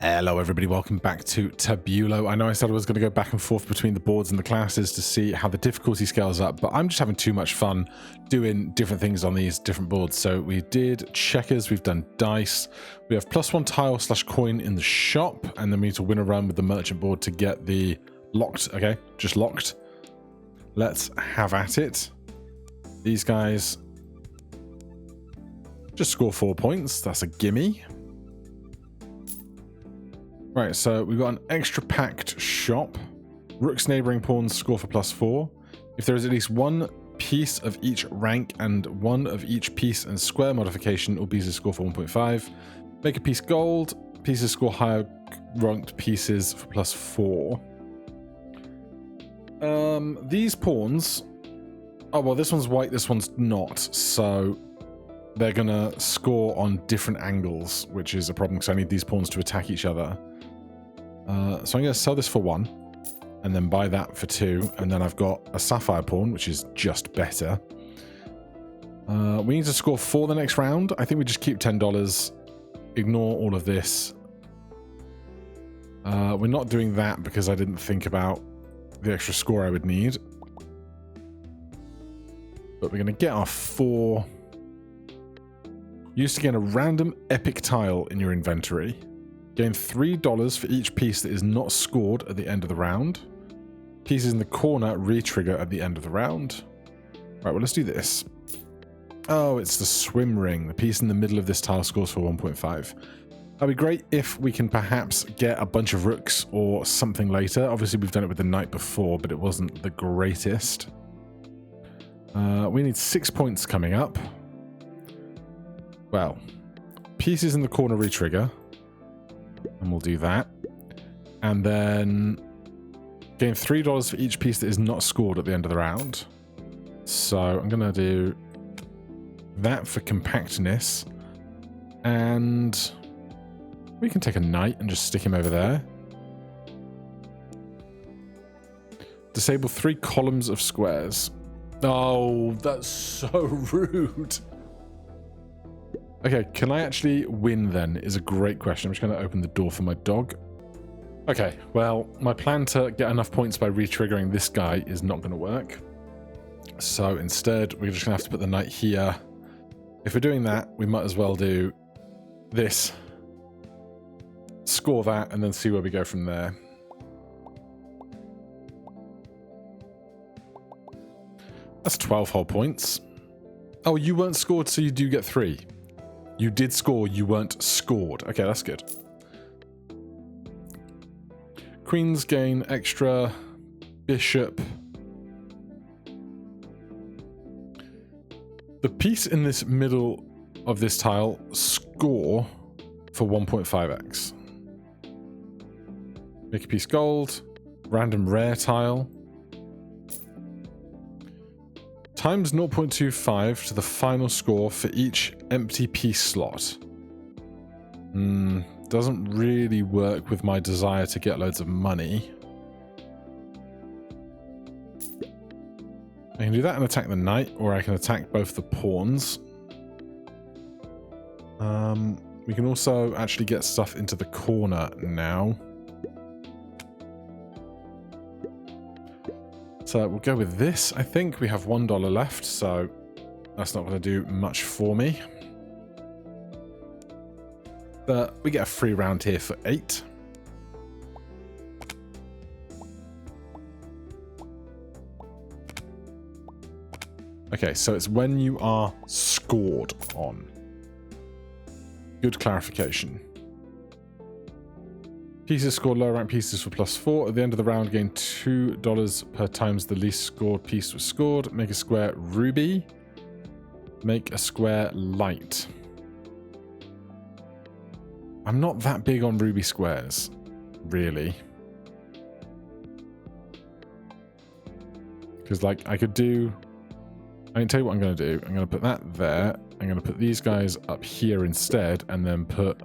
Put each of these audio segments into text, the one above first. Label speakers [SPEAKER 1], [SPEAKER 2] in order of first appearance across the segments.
[SPEAKER 1] Hello everybody, welcome back to Tabulo. I know I said I was going to go back and forth between the boards and the classes to see how the difficulty scales up, but I'm just having too much fun doing different things on these different boards. So we did checkers, we've done dice, we have +1 tile / coin in the shop, and then we need to win a run with the merchant board to get the locked, okay, just locked. Let's have at it. These guys just score 4 points, that's a gimme. Right, so we've got an extra packed shop. Rook's neighboring pawns score for +4. If there is at least one piece of each rank and one of each piece and square modification, all pieces score for 1.5. Make a piece gold. Pieces score higher ranked pieces for +4. These pawns... Oh, well, this one's white, this one's not. So they're going to score on different angles, which is a problem because I need these pawns to attack each other. So I'm going to sell this for 1 and then buy that for 2, and then I've got a sapphire pawn, which is just better. We need to score 4 the next round. I think we just keep $10, ignore all of this. We're not doing that because I didn't think about the extra score I would need. But we're going to get our 4. Use to gain a random epic tile in your inventory. Gain $3 for each piece that is not scored at the end of the round. Pieces in the corner re-trigger at the end of the round. Right, well, let's do this. Oh, it's the swim ring. The piece in the middle of this tile scores for 1.5. That'd be great if we can perhaps get a bunch of rooks or something later. Obviously, we've done it with the knight before, but it wasn't the greatest. We need 6 points coming up. Well, pieces in the corner re-trigger. And we'll do that. And then gain $3 for each piece that is not scored at the end of the round. So I'm going to do that for compactness. And we can take a knight and just stick him over there. Disable 3 columns of squares. Oh, that's so rude. Okay, can I actually win then is a great question. I'm just going to open the door for my dog. Okay, well, my plan to get enough points by re-triggering this guy is not going to work. So instead, we're just going to have to put the knight here. If we're doing that, we might as well do this. Score that, and then see where we go from there. That's 12 whole points. Oh, you weren't scored, so you do get 3. You did score, you weren't scored. Okay, that's good. Queens gain extra. Bishop. The piece in this middle of this tile score for 1.5x. Make a piece gold. Random rare tile. Times 0.25 to the final score for each empty piece slot. Doesn't really work with my desire to get loads of money. I can do that and attack the knight, or I can attack both the pawns. We can also actually get stuff into the corner now. So we'll go with this. I think we have $1 left, so that's not going to do much for me. But we get a free round here for 8. Okay, so it's when you are scored on. Good clarification. Pieces scored lower rank pieces for +4. At the end of the round, gain $2 per times the least scored piece was scored. Make a square ruby. Make a square light. I'm not that big on ruby squares, really. Because, like, I could do... I can tell you what I'm going to do. I'm going to put that there. I'm going to put these guys up here instead, and then put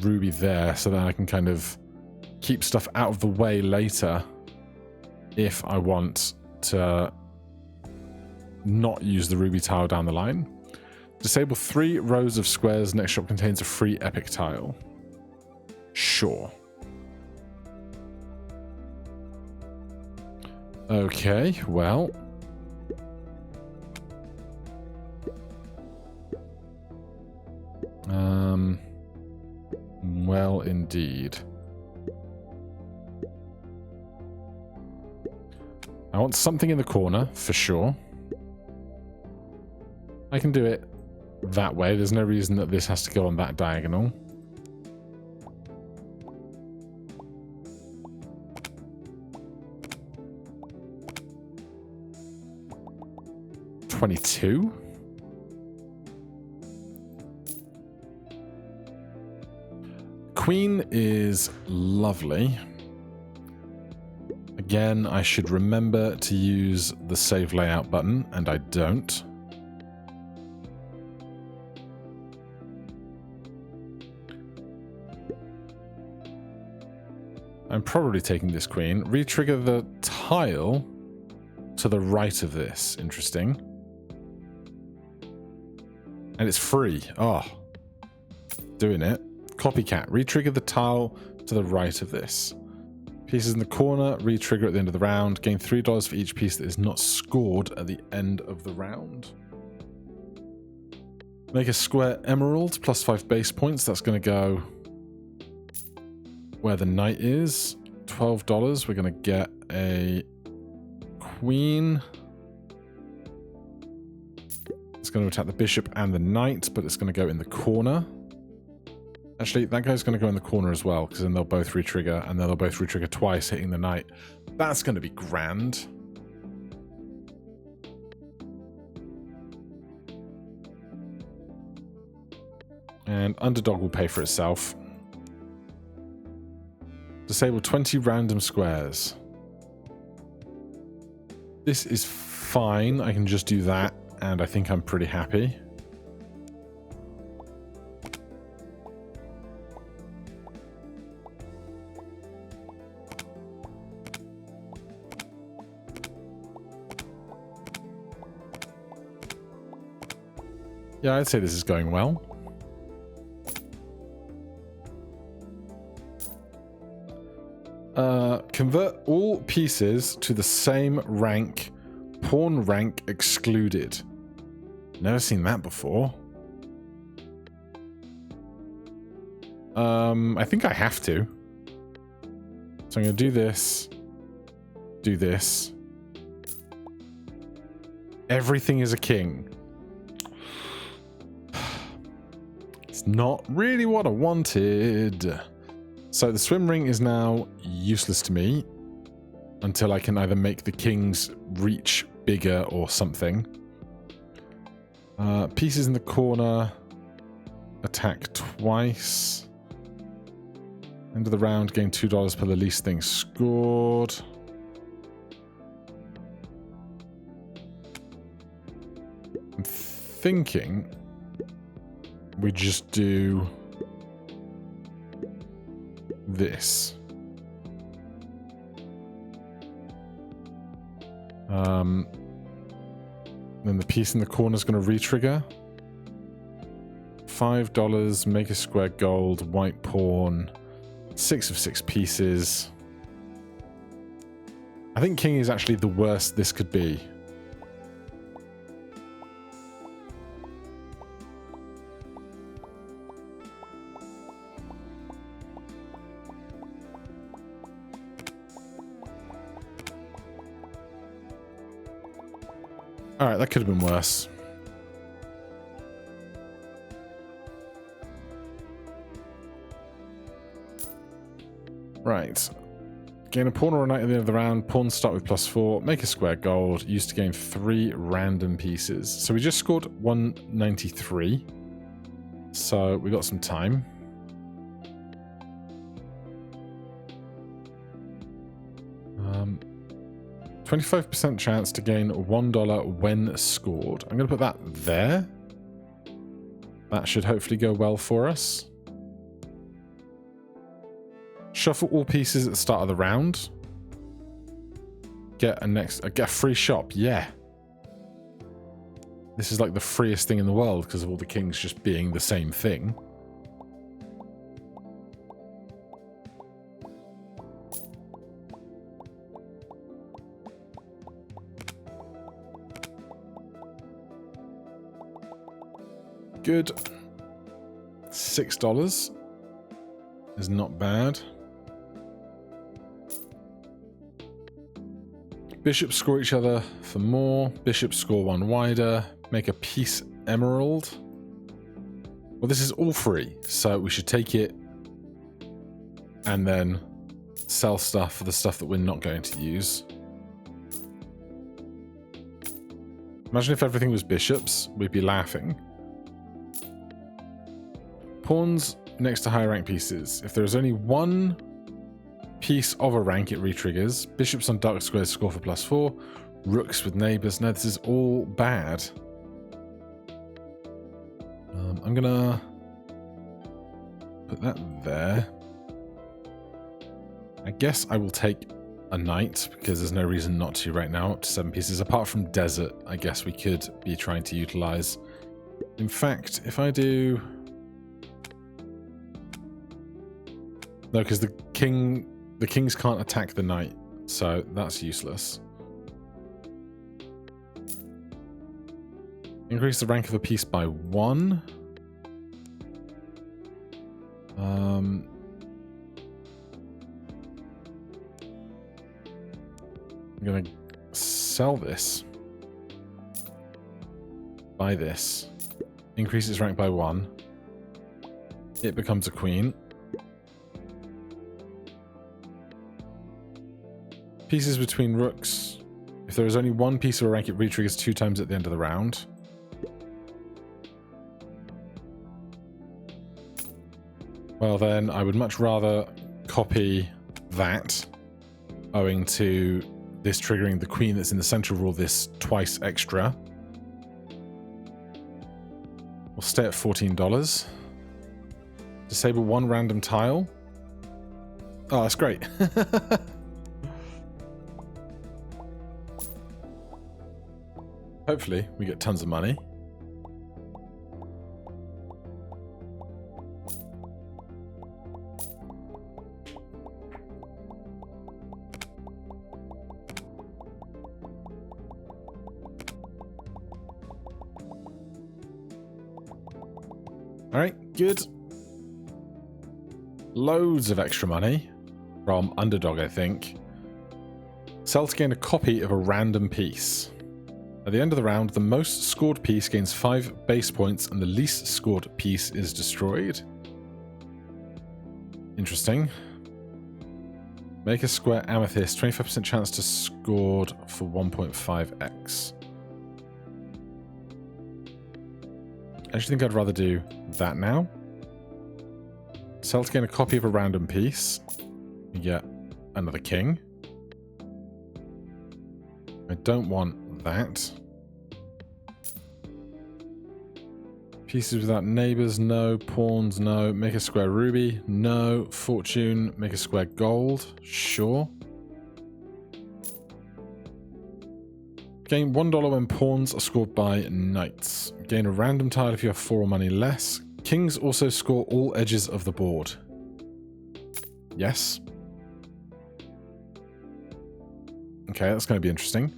[SPEAKER 1] ruby there, so that I can kind of keep stuff out of the way later if I want to not use the ruby tile down the line. Disable 3 rows of squares. Next shop contains a free epic tile. Sure. Okay, well. Well, indeed. I want something in the corner, for sure. I can do it that way. There's no reason that this has to go on that diagonal. $22. Queen is lovely. Again, I should remember to use the save layout button, and I don't. I'm probably taking this queen. Retrigger the tile to the right of this. Interesting. And it's free. Oh. Doing it. Copycat. Retrigger the tile to the right of this. Pieces in the corner. Retrigger at the end of the round. Gain $3 for each piece that is not scored at the end of the round. Make a square emerald. Plus 5 base points. That's going to go where the knight is. $12. We're going to get a queen. It's going to attack the bishop and the knight, but it's going to go in the corner. Actually, that guy's going to go in the corner as well, because then they'll both retrigger, and then they'll both retrigger twice, hitting the knight. That's going to be grand. And underdog will pay for itself. Disable 20 random squares. This is fine. I can just do that, and I think I'm pretty happy. Yeah, I'd say this is going well. Convert all pieces to the same rank, pawn rank excluded. Never seen that before. I think I have to. So I'm going to do this. Do this. Everything is a king. It's not really what I wanted. So the swim ring is now useless to me until I can either make the king's reach bigger or something. Pieces in the corner. Attack twice. End of the round, gain $2 per the least thing scored. I'm thinking we just do this. Then the piece in the corner is going to retrigger. $5, make a square gold, white pawn, 6 of 6 pieces. I think king is actually the worst this could be. Alright, that could have been worse. Right. Gain a pawn or a knight at the end of the round. Pawns start with +4. Make a square gold. Used to gain 3 random pieces. So we just scored 193. So we got some time. Um, 25% chance to gain $1 when scored. I'm going to put that there. That should hopefully go well for us. Shuffle all pieces at the start of the round. Get a free shop. Yeah. This is like the freest thing in the world because of all the kings just being the same thing. good. $6 is not bad. Bishops score each other for more. Bishops score one wider. Make a peace emerald. Well, this is all free, so we should take it and then sell stuff for the stuff that we're not going to use. Imagine if everything was bishops, we'd be laughing. Pawns next to higher rank pieces. If there is only one piece of a rank, it re-triggers. Bishops on dark squares score for +4. Rooks with neighbors. No, this is all bad. I'm gonna put that there. I guess I will take a knight because there's no reason not to right now. Up to 7 pieces. Apart from desert, I guess we could be trying to utilize. In fact, if I do... No, because the kings can't attack the knight, so that's useless. Increase the rank of a piece by 1. I'm gonna sell this. Buy this. Increase its rank by 1. It becomes a queen. Pieces between rooks. If there is only one piece of a rank, it re-triggers 2 times at the end of the round. Well then, I would much rather copy that, owing to this triggering the queen that's in the central rule this twice extra. We'll stay at $14. Disable 1 random tile. Oh, that's great. Hopefully, we get tons of money. Alright, good. Loads of extra money from Underdog, I think. Sell to gain a copy of a random piece. At the end of the round, the most scored piece gains 5 base points and the least scored piece is destroyed. Interesting. Make a square amethyst, 25% chance to scored for 1.5x. I actually think I'd rather do that now. Sell to gain a copy of a random piece. You get another king. I don't want that. Pieces without neighbors, no. Pawns, no. Make a square ruby, no. Fortune, make a square gold, sure. Gain $1 when pawns are scored by knights. Gain a random tile if you have 4 or money less. Kings also score all edges of the board. Yes. Okay, that's going to be interesting.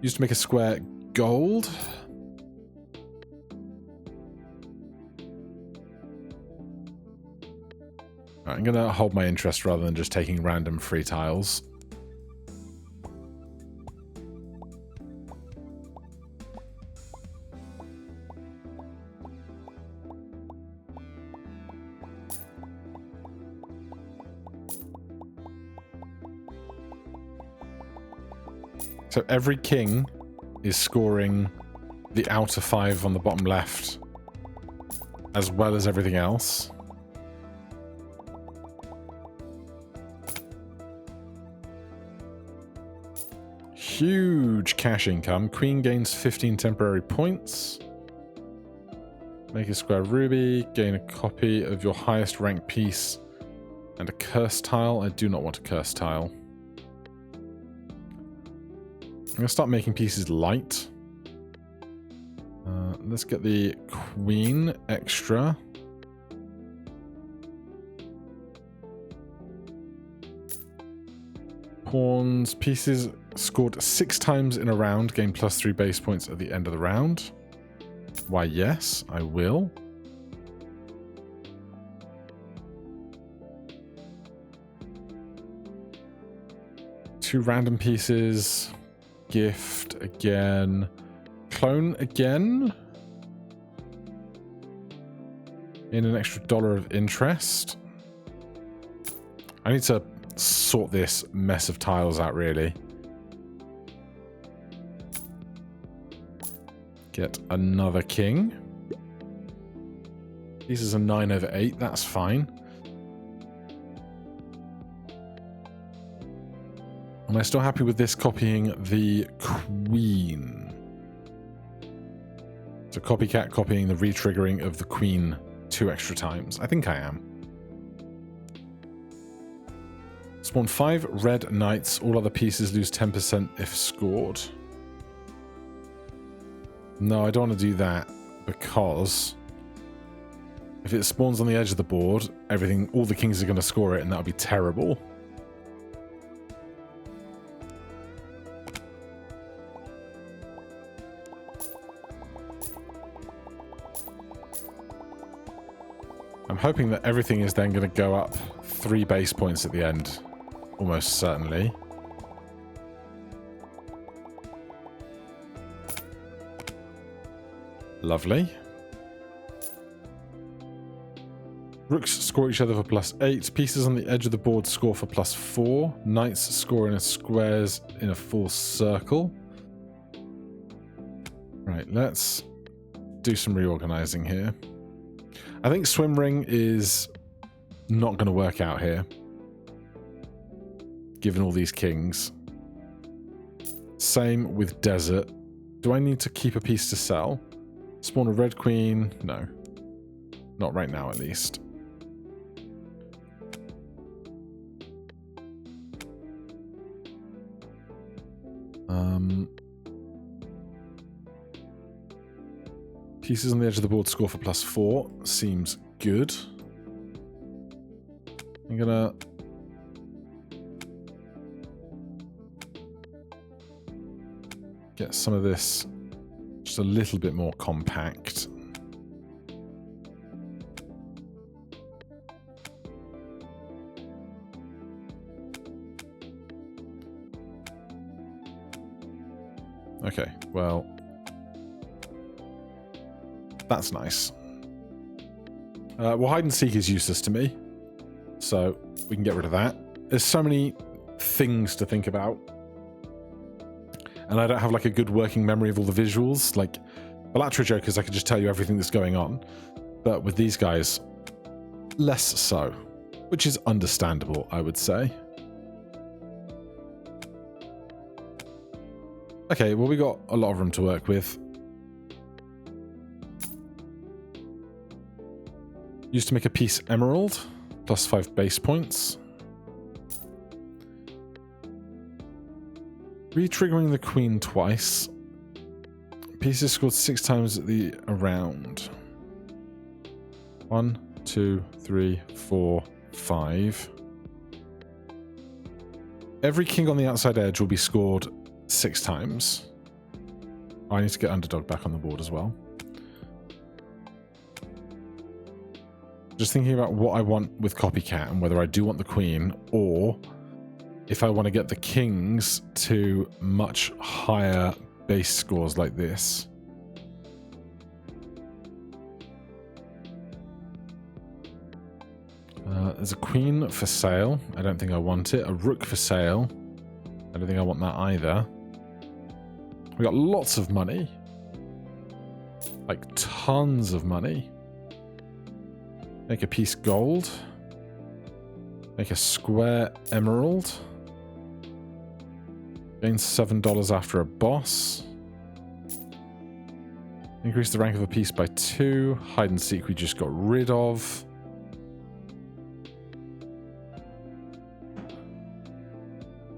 [SPEAKER 1] Used to make a square gold. Right, I'm going to hold my interest rather than just taking random free tiles. So every king is scoring the outer 5 on the bottom left, as well as everything else. Huge cash income. Queen gains 15 temporary points. Make a square ruby. Gain a copy of your highest ranked piece and a curse tile. I do not want a curse tile. I'm going to start making pieces light. Let's get the queen extra. Pawns, pieces scored 6 times in a round, gain +3 base points at the end of the round. Why, yes, I will. 2 random pieces. Gift again. Clone again. In an extra $1 of interest. I need to sort this mess of tiles out, really. Get another king. This is a 9/8. That's fine. Am I still happy with this copying the queen? So copycat copying the retriggering of the queen 2 extra times. I think I am. Spawn 5 red knights. All other pieces lose 10% if scored. No, I don't want to do that because if it spawns on the edge of the board, all the kings are going to score it, and that would be terrible. I'm hoping that everything is then going to go up 3 base points at the end, almost certainly. Lovely. Rooks score each other for +8. Pieces on the edge of the board score for +4. Knights score in squares in a full circle. Right, let's do some reorganizing here. I think swim ring is not going to work out here, given all these kings. Same with desert. Do I need to keep a piece to sell? Spawn a red queen? No. Not right now, at least. Pieces on the edge of the board score for +4. Seems good. I'm gonna... get some of this just a little bit more compact. Okay, well, that's nice. Well, hide and seek is useless to me, so we can get rid of that. There's so many things to think about, and I don't have like a good working memory of all the visuals. Like Balatro jokers, I could just tell you everything that's going on, but with these guys, less so, which is understandable, I would say. Okay, well, we got a lot of room to work with. Used to make a piece emerald, +5 base points. Retriggering the queen twice. Pieces scored 6 times at the around. 1, 2, 3, 4, 5. Every king on the outside edge will be scored 6 times. Oh, I need to get underdog back on the board as well. Just thinking about what I want with copycat and whether I do want the queen or if I want to get the kings to much higher base scores like this. There's a queen for sale. I don't think I want it. A rook for sale. I don't think I want that either. We got lots of money. Like tons of money. Make a piece gold. Make a square emerald. Gain $7 after a boss. Increase the rank of a piece by 2. Hide and seek we just got rid of.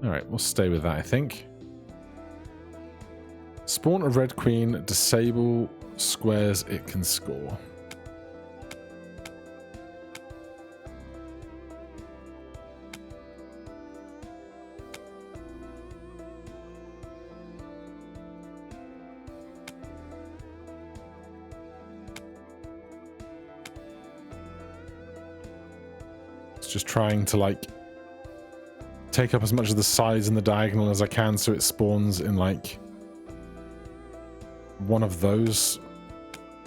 [SPEAKER 1] Alright, we'll stay with that, I think. Spawn a red queen. Disable squares it can score. Just trying to like take up as much of the sides and the diagonal as I can so it spawns in like one of those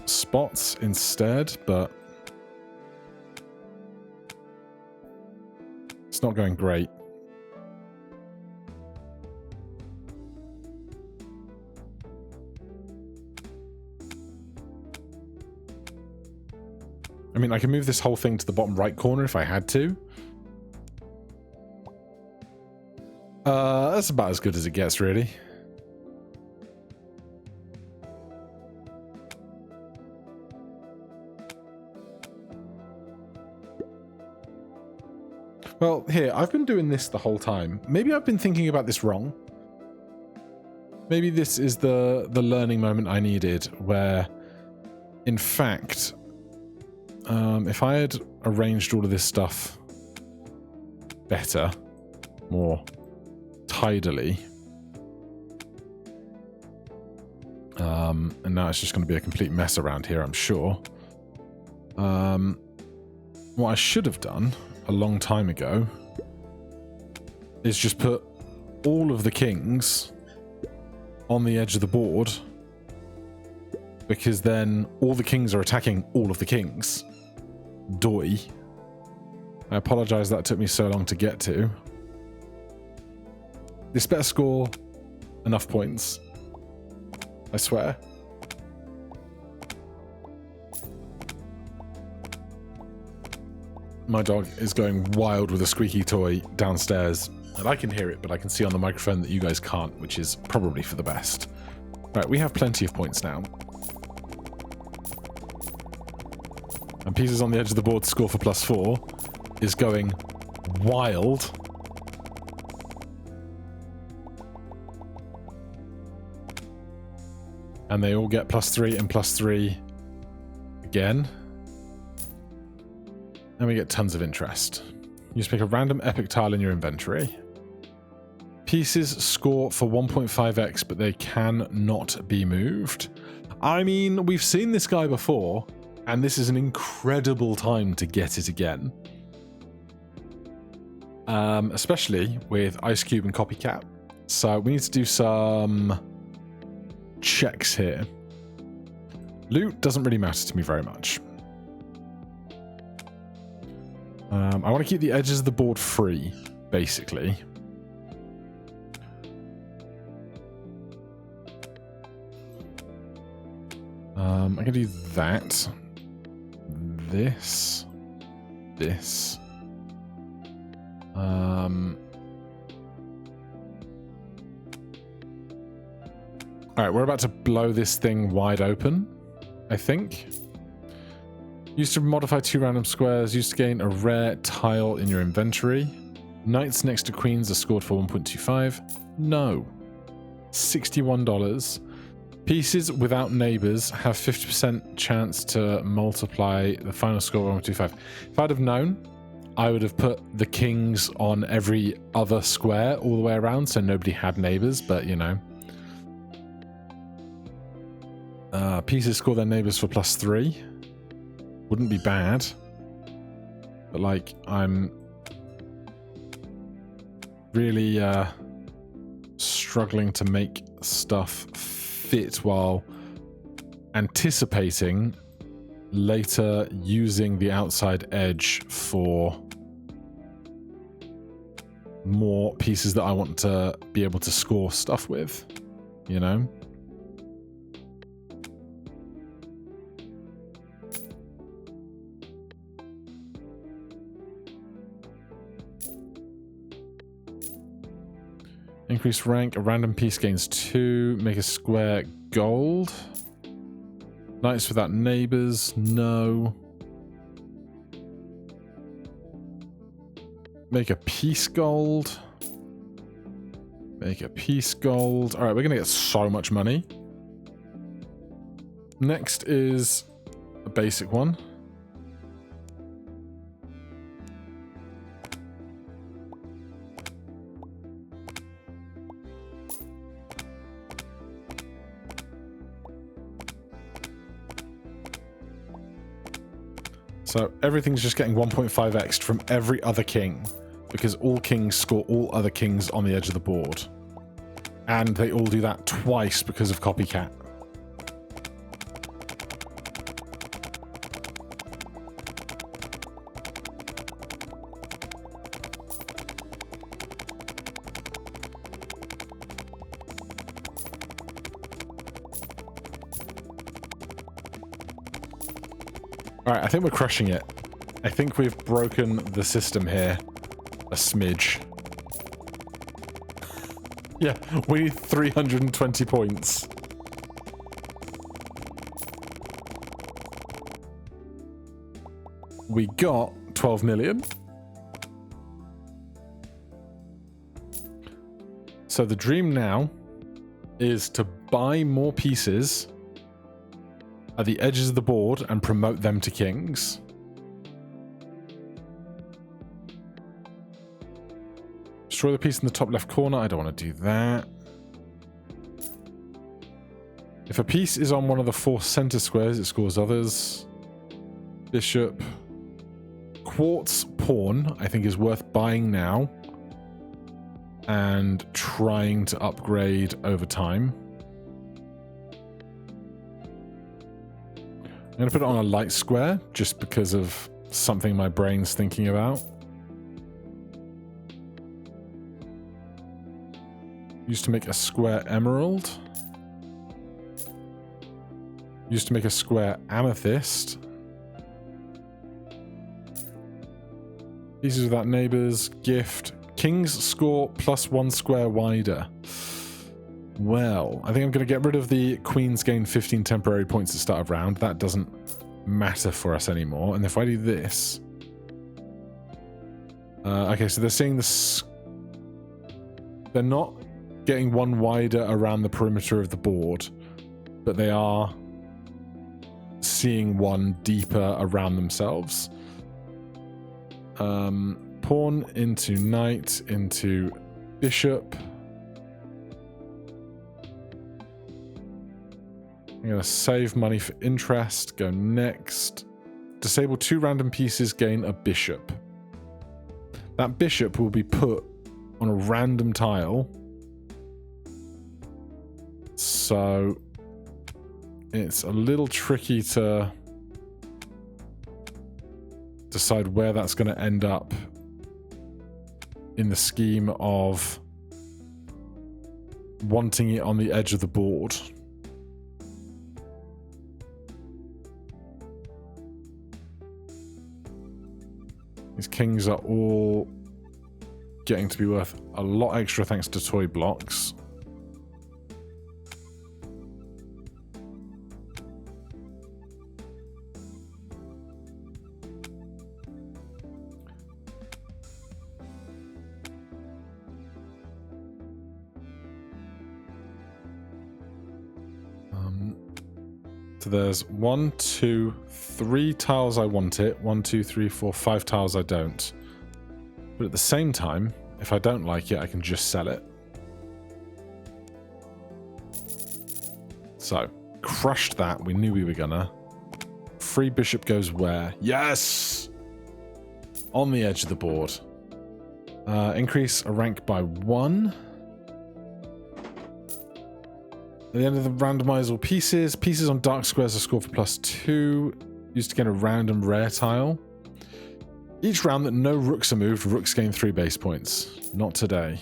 [SPEAKER 1] spots instead, but it's not going great. I mean, I can move this whole thing to the bottom right corner if I had to. That's about as good as it gets, really. Well, here, I've been doing this the whole time. Maybe I've been thinking about this wrong. Maybe this is the learning moment I needed, where, in fact, if I had arranged all of this stuff better, more tidily, and now it's just going to be a complete mess around here, I'm sure. What I should have done a long time ago is just put all of the kings on the edge of the board, because then all the kings are attacking all of the kings. Doi. I apologize that took me so long to get to. This better score enough points. I swear. My dog is going wild with a squeaky toy downstairs. And I can hear it, but I can see on the microphone that you guys can't, which is probably for the best. Right, we have plenty of points now. And pieces on the edge of the board score for +4 is going wild. And they all get +3 and +3 again. And we get tons of interest. You just pick a random epic tile in your inventory. Pieces score for 1.5x, but they cannot be moved. I mean, we've seen this guy before, and this is an incredible time to get it again. Especially with Ice Cube and Copycat. So we need to do some checks here. Loot doesn't really matter to me very much. I want to keep the edges of the board free, basically. I can do that. This. Alright, we're about to blow this thing wide open, I think. Used to modify 2 random squares, used to gain a rare tile in your inventory. Knights next to queens are scored for 1.25. No. $61. Pieces without neighbors have 50% chance to multiply the final score of 1.25. If I'd have known, I would have put the kings on every other square all the way around so nobody had neighbors, but you know. Pieces score their neighbors for +3. Wouldn't be bad. But like, I'm really struggling to make stuff fit while anticipating later using the outside edge for more pieces that I want to be able to score stuff with, you know? Increase rank, a random piece gains 2, make a square gold. Knights without neighbors, no. Make a piece gold. Make a piece gold. Alright, we're going to get so much money. Next is a basic one. So everything's just getting 1.5x from every other king, because all kings score all other kings on the edge of the board. And they all do that twice because of copycat. Alright, I think we're crushing it. I think we've broken the system here a smidge. Yeah, we need 320 points. We got 12 million. So the dream now is to buy more pieces at the edges of the board and promote them to kings. Destroy the piece in the top left corner. I don't want to do that. If a piece is on one of the 4 center squares, it scores others. Bishop. Quartz pawn, I think, is worth buying now and trying to upgrade over time. I'm going to put it on a light square just because of something my brain's thinking about. Used to make a square emerald. Used to make a square amethyst. Pieces without neighbors. Gift. Kings score +1 square wider. Well, I think I'm going to get rid of the queens gain 15 temporary points at the start of round. That doesn't matter for us anymore. And if I do this... okay, so they're seeing this... They're not getting one wider around the perimeter of the board, but they are seeing one deeper around themselves. Pawn into knight into bishop. I'm going to save money for interest, go next. Disable 2 random pieces, gain a bishop. That bishop will be put on a random tile. So it's a little tricky to decide where that's going to end up in the scheme of wanting it on the edge of the board. These kings are all getting to be worth a lot extra thanks to toy blocks. So there's 1, 2, 3 tiles I want it. 1, 2, 3, 4, 5 tiles I don't. But at the same time, if I don't like it, I can just sell it. So, crushed that. We knew we were gonna. Free bishop goes where? Yes! On the edge of the board. Increase a rank by 1. At the end of the randomize pieces. Pieces on dark squares are scored for +2. Used to get a random rare tile. Each round that no rooks are moved, rooks gain 3 base points. Not today.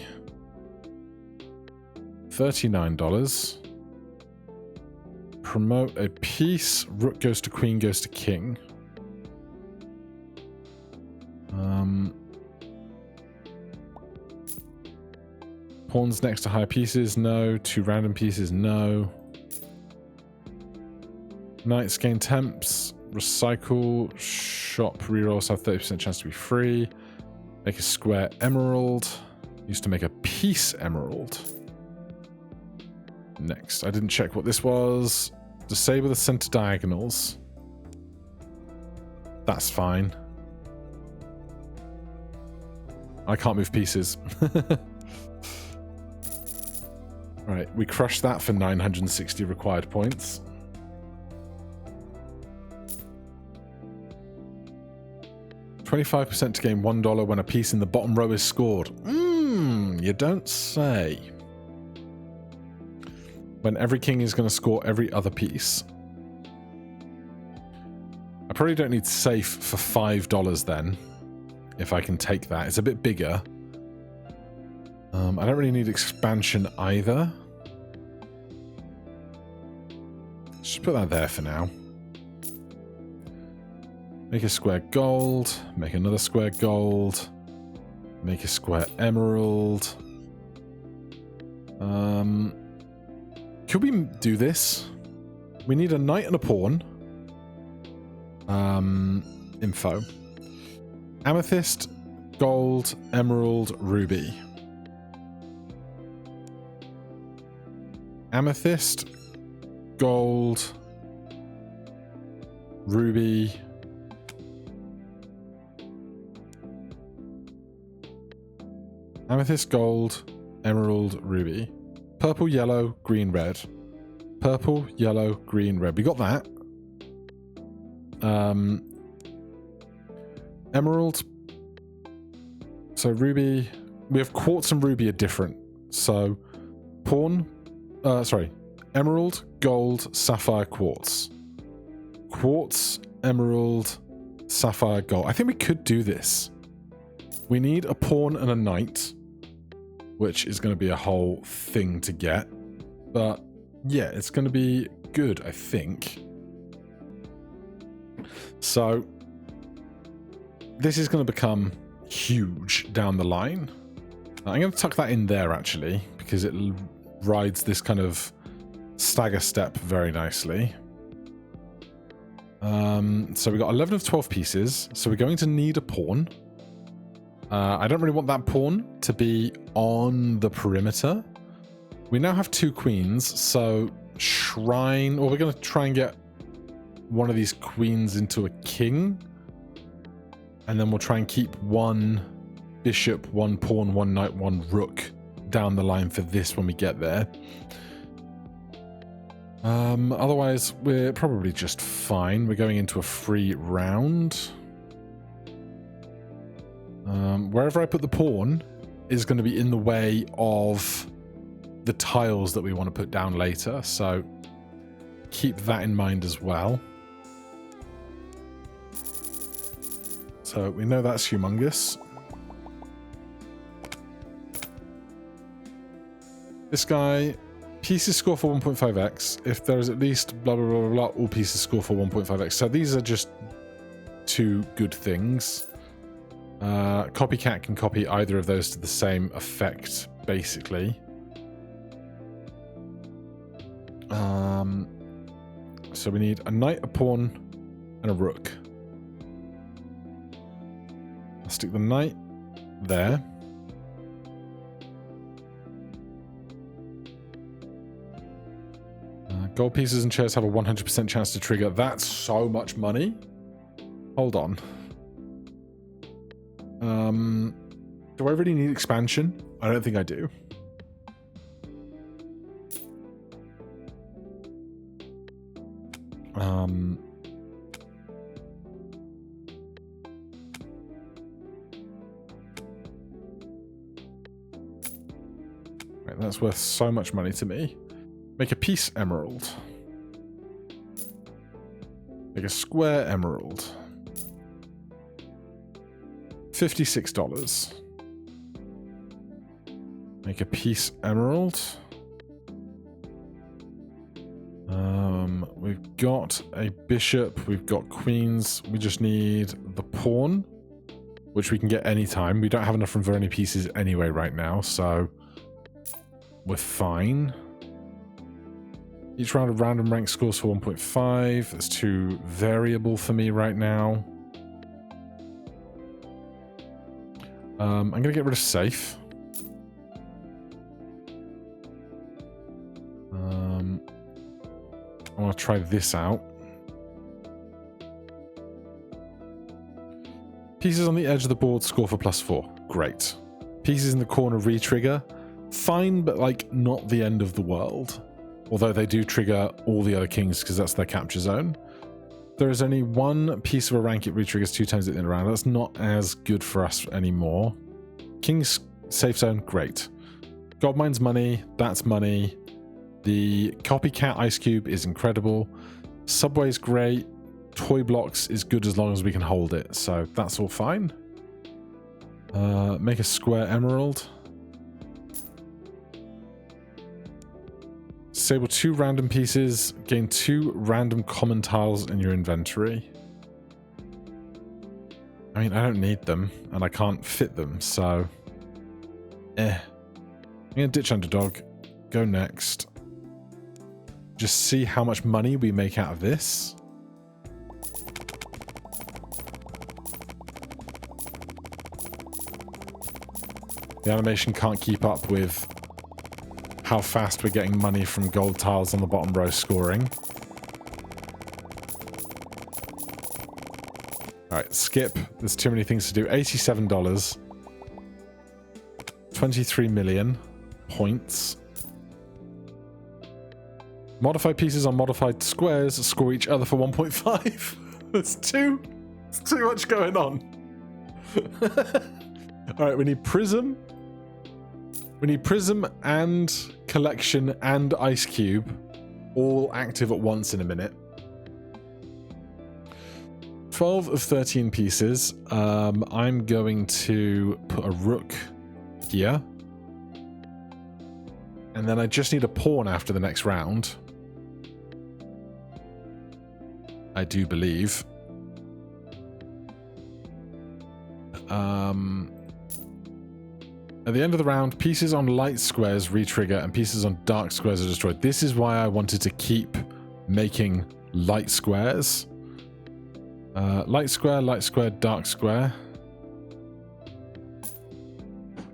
[SPEAKER 1] $39. Promote a piece. Rook goes to queen, goes to king. Pawns next to higher pieces, no. 2 random pieces, no. Knights gain temps. Recycle. Shop rerolls have 30% chance to be free. Make a square emerald. Used to make a piece emerald. Next. I didn't check what this was. Disable the center diagonals. That's fine. I can't move pieces. Right, we crushed that for 960 required points. 25% to gain $1 when a piece in the bottom row is scored. You don't say. When every king is going to score every other piece. I probably don't need safe for $5 then, if I can take that. It's a bit bigger. I don't really need expansion either. Just put that there for now. Make a square gold. Make another square gold. Make a square emerald. Could we do this? We need a knight and a pawn. Info. Amethyst, gold, emerald, ruby. Amethyst, gold, ruby. Amethyst, gold, emerald, ruby. Purple, yellow, green, red. Purple, yellow, green, red. We got that. Emerald. So ruby. We have quartz and ruby are different. So pawn. Emerald, gold, sapphire, quartz. Quartz, emerald, sapphire, gold. I think we could do this. We need a pawn and a knight, which is going to be a whole thing to get. But yeah, it's going to be good, I think. So this is going to become huge down the line. I'm going to tuck that in there, actually, because it rides this kind of stagger step very nicely. So we got 11 of 12 pieces. So we're going to need a pawn. I don't really want that pawn to be on the perimeter. We now have 2 queens, so shrine, or we're going to try and get one of these queens into a king. And then we'll try and keep 1 bishop, 1 pawn, 1 knight, 1 rook down the line for this when we get there. Otherwise, we're probably just fine. We're going into a free round. Wherever I put the pawn is going to be in the way of the tiles that we want to put down later, so keep that in mind as well. So we know that's humongous. This guy, pieces score for 1.5x. If there is at least blah, blah, blah, blah, blah, all pieces score for 1.5x. So these are just 2 good things. Copycat can copy either of those to the same effect, basically. So we need a knight, a pawn, and a rook. I'll stick the knight there. Gold pieces and chairs have a 100% chance to trigger. That's so much money. Hold on. Do I really need expansion? I don't think I do. Right, that's worth so much money to me. Make a piece emerald. Make a square emerald. $56. Make a piece emerald. We've got a bishop, we've got queens, we just need the pawn, which we can get anytime. We don't have enough for any pieces anyway right now, so we're fine. Each round of random rank scores for 1.5. That's too variable for me right now. I'm going to get rid of safe. I want to try this out. Pieces on the edge of the board score for +4. Great. Pieces in the corner re-trigger. Fine, but like not the end of the world. Although they do trigger all the other kings because that's their capture zone. There is only one piece of a rank it retriggers 2 times at the end of the round. That's not as good for us anymore. King's safe zone, great. Gold mine's money, that's money. The copycat ice cube is incredible. Subway's great. Toy blocks is good as long as we can hold it, so that's all fine. Make a square emerald. Disable 2 random pieces. Gain 2 random common tiles in your inventory. I mean, I don't need them, and I can't fit them, so... I'm gonna ditch Underdog. Go next. Just see how much money we make out of this. The animation can't keep up with how fast we're getting money from gold tiles on the bottom row scoring. Alright, skip. There's too many things to do. $87. 23 million points. Modified pieces on modified squares score each other for 1.5. There's too much going on. Alright, we need prism. We need prism and collection and ice cube all active at once in a minute. 12 of 13 pieces. I'm going to put a rook here. And then I just need a pawn after the next round. I do believe. At the end of the round, pieces on light squares retrigger and pieces on dark squares are destroyed. This is why I wanted to keep making light squares. Light square, dark square.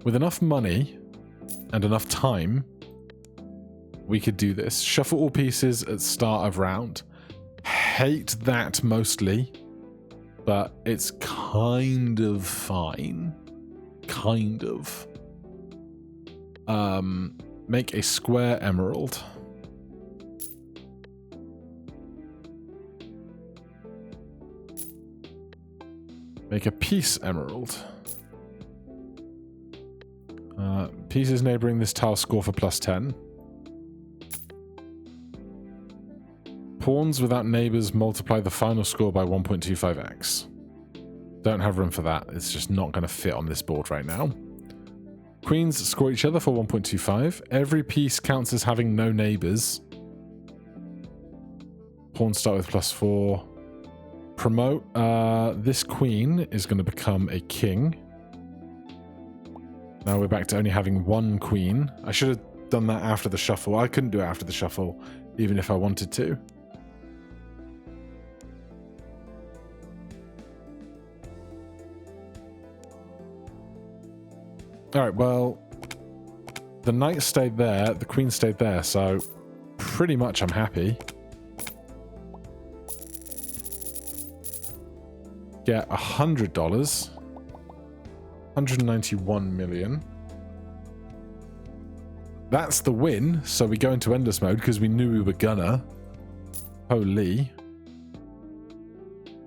[SPEAKER 1] With enough money and enough time, we could do this. Shuffle all pieces at start of round. Hate that mostly, but it's kind of fine. Kind of. Make a square emerald. Make a piece emerald. Pieces neighboring this tile score for +10. Pawns without neighbors multiply the final score by 1.25x. Don't have room for that. It's just not going to fit on this board right now. Queens score each other for 1.25. Every piece counts as having no neighbors. Pawns start with +4. Promote. This queen is going to become a king. Now we're back to only having 1 queen. I should have done that after the shuffle. I couldn't do it after the shuffle, even if I wanted to. Alright, well, the knight stayed there, the queen stayed there, so pretty much I'm happy. Get $100. 191 million. That's the win, so we go into endless mode because we knew we were gonna. Holy.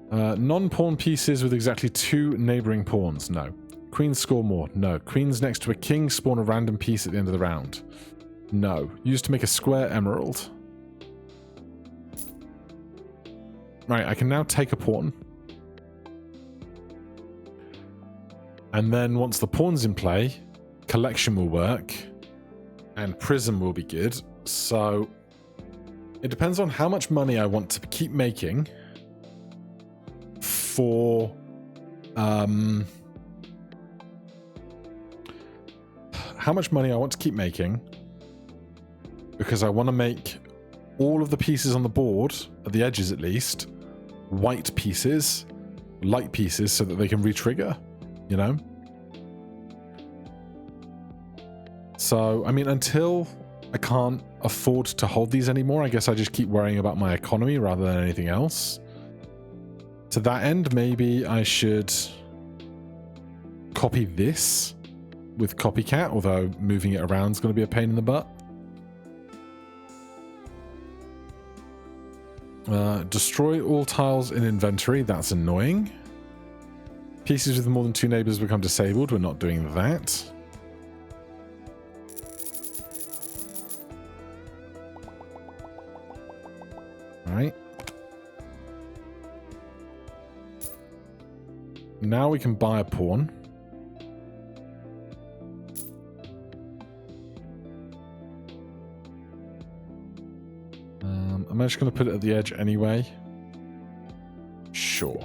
[SPEAKER 1] Non-pawn pieces with exactly 2 neighboring pawns. No. Queens score more. No. Queens next to a king spawn a random piece at the end of the round. No. Used to make a square emerald. Right, I can now take a pawn. And then once the pawn's in play, collection will work. And prism will be good. So it depends on how much money I want to keep making for how much money I want to keep making, because I want to make all of the pieces on the board, at the edges at least, white pieces, light pieces, so that they can re-trigger, you know? So, I mean, until I can't afford to hold these anymore, I guess I just keep worrying about my economy rather than anything else. To that end, maybe I should copy this with copycat, although moving it around is going to be a pain in the butt. Destroy all tiles in inventory. That's annoying. Pieces with more than 2 neighbors become disabled. We're not doing that. Alright. Now we can buy a pawn. Am I just going to put it at the edge anyway? Sure.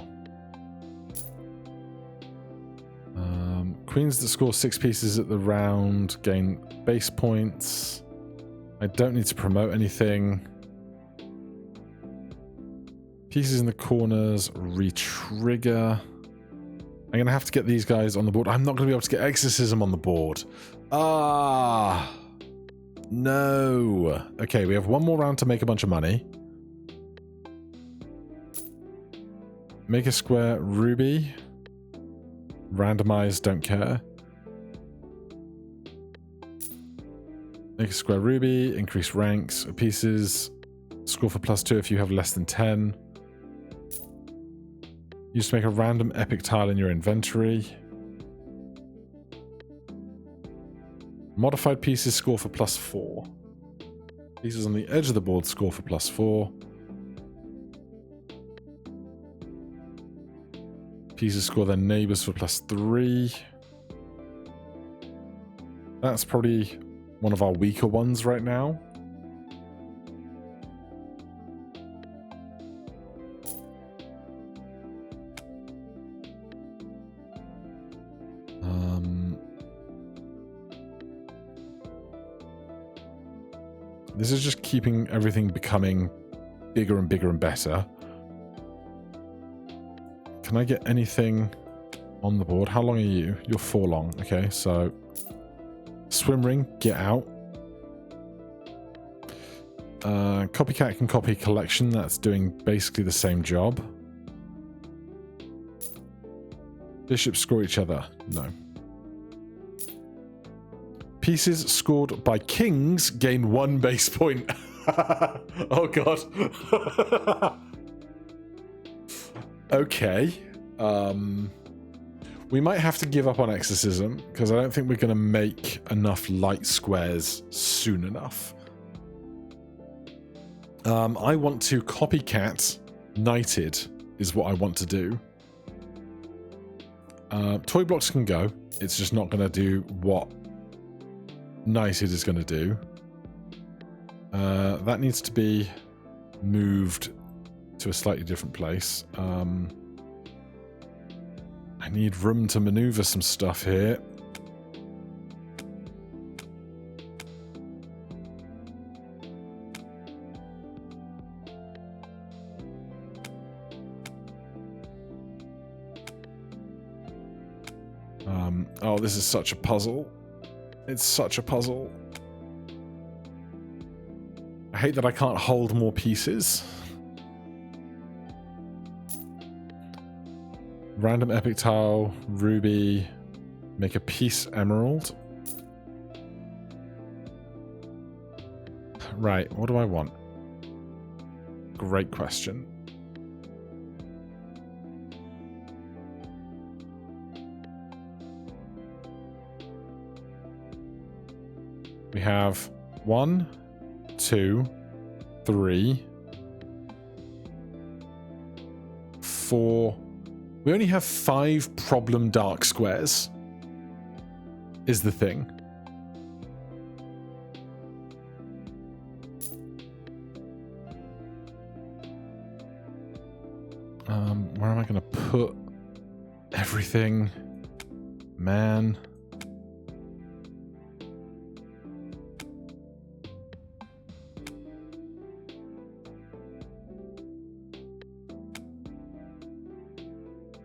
[SPEAKER 1] Queens that score 6 pieces at the round gain base points. I don't need to promote anything. Pieces in the corners re-trigger. I'm going to have to get these guys on the board. I'm not going to be able to get Exorcism on the board. Ah! No. Okay, we have one more round to make a bunch of money. Make a square ruby. Randomize, don't care. Make a square ruby, increase ranks, pieces, score for +2 if you have less than 10. Use to make a random epic tile in your inventory. Modified pieces score for +4. Pieces on the edge of the board score for +4. Pieces score their neighbors for +3. That's probably one of our weaker ones right now. This is just keeping everything becoming bigger and bigger and better. Can I get anything on the board? How long are you? You're 4 long. Okay, so swim ring, get out. Copycat can copy collection. That's doing basically the same job. Bishops score each other. No. Pieces scored by kings gain 1 base point. Oh god. Okay. We might have to give up on Exorcism because I don't think we're going to make enough light squares soon enough. I want to copycat Knighted is what I want to do. Toy blocks can go. It's just not going to do what Knighted is going to do. That needs to be moved to a slightly different place. I need room to maneuver some stuff here. Oh, this is such a puzzle. It's such a puzzle. I hate that I can't hold more pieces. Random epic tile, ruby, make a piece emerald. Right, what do I want? Great question. We have 1, 2, 3, 4. We only have 5 problem dark squares, is the thing. Where am I going to put everything? Man.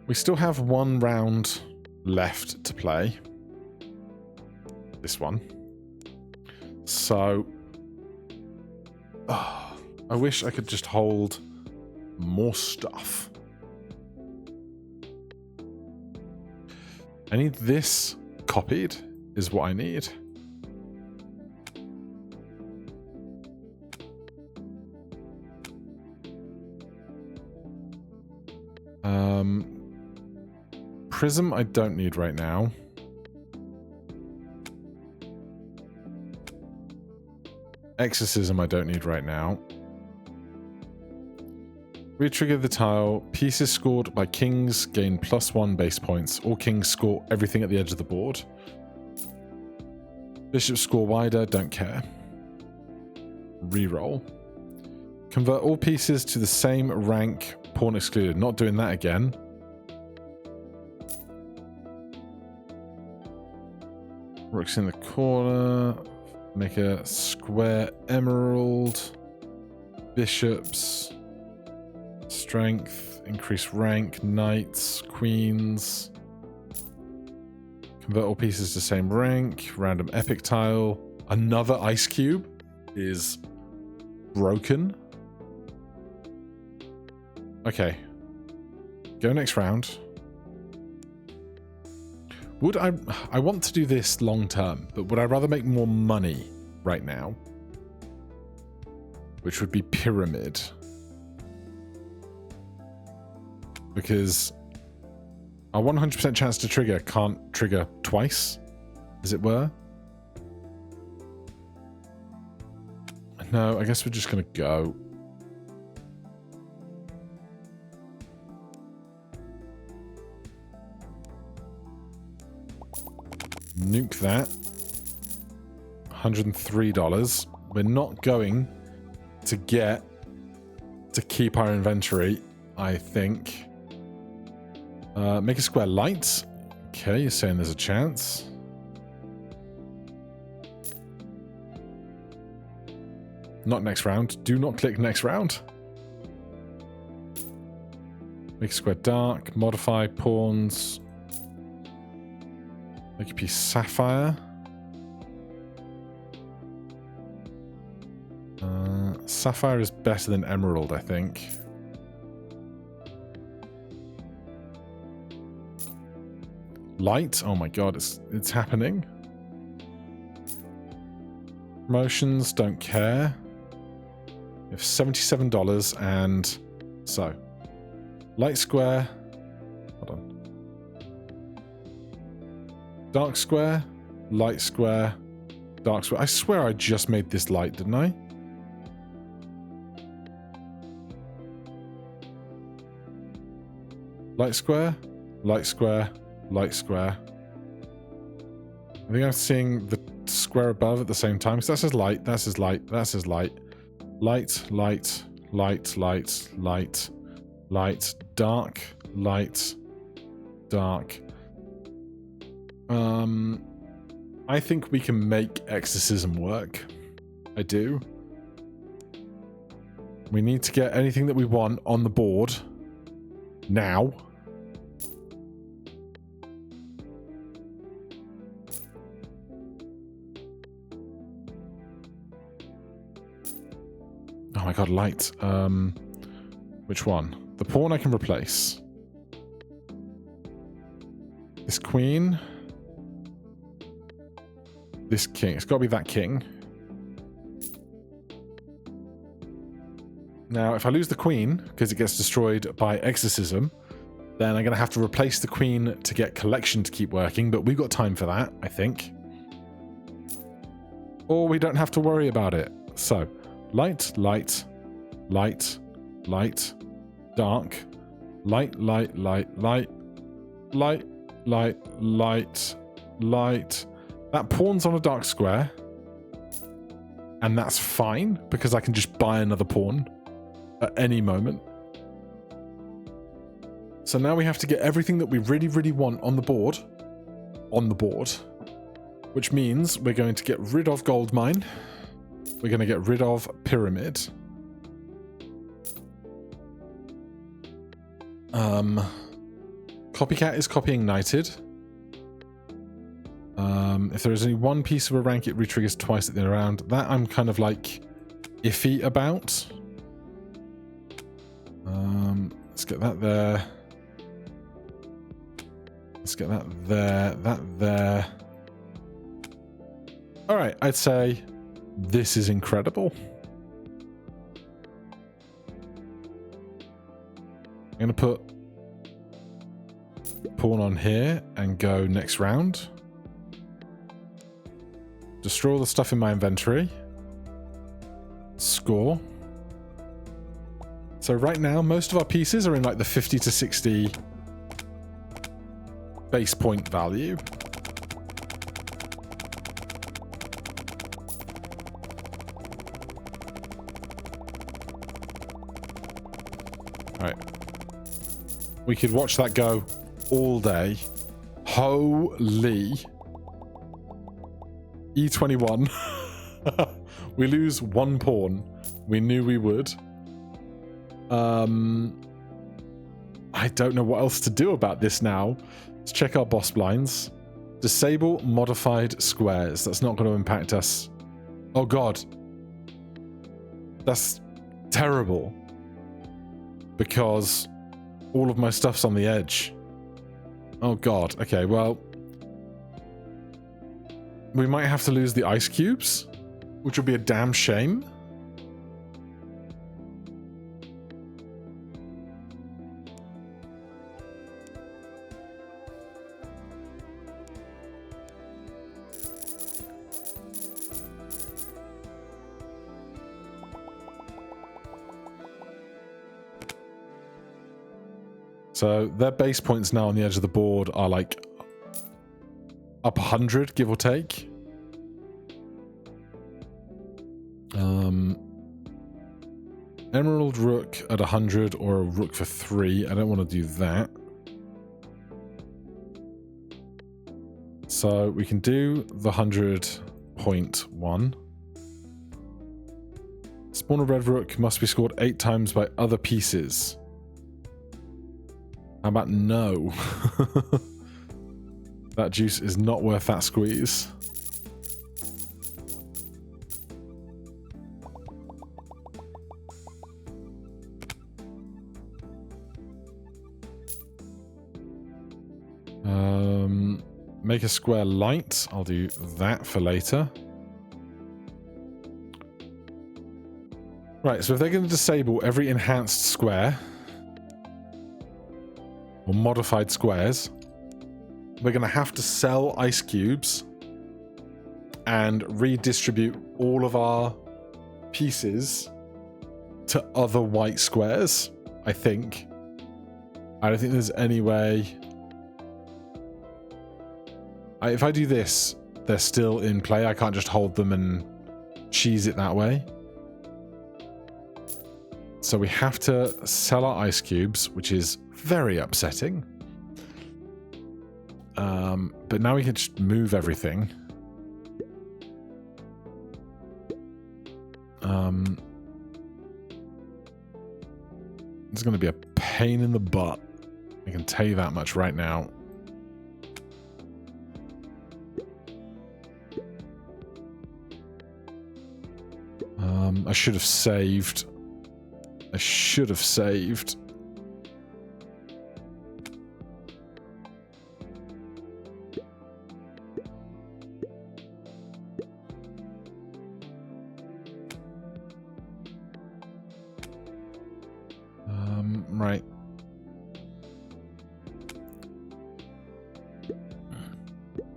[SPEAKER 1] We still have 1 round left to play. This one. So, I wish I could just hold more stuff. I need this copied, is what I need. Prism I don't need right now. Exorcism I don't need right now. Retrigger the tile. Pieces scored by kings gain +1 base points. All kings score everything at the edge of the board. Bishops score wider, don't care. Reroll. Convert all pieces to the same rank, pawn excluded. Not doing that again. Rook's in the corner. Make a square emerald. Bishops. Strength. Increase rank. Knights. Queens. Convert all pieces to same rank. Random epic tile. Another ice cube is broken. Okay. Go next round. Would I want to do this long term, but would I rather make more money right now? Which would be pyramid. Because a 100% chance to trigger can't trigger twice, as it were. No, I guess we're just going to go. Nuke that. $103. We're not going to get to keep our inventory, I think. Make a square light. Okay, you're saying there's a chance. Not next round. Do not click next round. Make a square dark. Modify pawns. Make a piece sapphire. Sapphire is better than emerald, I think. Light. Oh my god, it's happening. Promotions, don't care. We have $77 and so. Light square. Hold on. Dark square, light square, dark square. I swear I just made this light, didn't I? Light square, light square, light square. I think I'm seeing the square above at the same time. So that says light, that says light, that says light. Light, light, light, light, light, light, dark, light, dark. I think we can make exorcism work. I do. We need to get anything that we want on the board now. Oh my god, light. Which one? The pawn I can replace. This queen. This king. It's got to be that king. Now, if I lose the queen, because it gets destroyed by exorcism, then I'm going to have to replace the queen to get collection to keep working, but we've got time for that, I think. Or we don't have to worry about it. So, light, light, light, light, dark, light, light, light, light, light, light, light, light. That pawn's on a dark square. And that's fine, because I can just buy another pawn at any moment. So now we have to get everything that we really, really want on the board. On the board. Which means we're going to get rid of gold mine. We're going to get rid of pyramid. Copycat is copying knighted. If there is only one piece of a rank, it retriggers twice at the end of the round. That I'm kind of like iffy about. Let's get that there. Let's get that there. That there. All right, I'd say this is incredible. I'm going to put pawn on here and go next round. Destroy all the stuff in my inventory. Score. So right now, most of our pieces are in like the 50 to 60 base point value. Right. We could watch that go all day. Holy. E21. We lose one pawn. We knew we would. I don't know what else to do about this now. Let's check our boss blinds. Disable modified squares. That's not going to impact us. Oh god. That's terrible. Because all of my stuff's on the edge. Oh god. Okay, well. We might have to lose the ice cubes, which would be a damn shame. So their base points now on the edge of the board are like up 100, give or take. Emerald Rook at 100 or a Rook for 3. I don't want to do that. So we can do the 100.1. Spawn a red Rook must be scored 8 times by other pieces. How about no? That juice is not worth that squeeze. Make a square light. I'll do that for later. Right, so if they're going to disable every enhanced square or modified squares, we're going to have to sell ice cubes and redistribute all of our pieces to other white squares, I think. I don't think there's any way. If I do this, they're still in play. I can't just hold them and cheese it that way. So we have to sell our ice cubes, which is very upsetting. But now we can just move everything. It's going to be a pain in the butt. I can tell you that much right now. I should have saved. I should have saved. Right.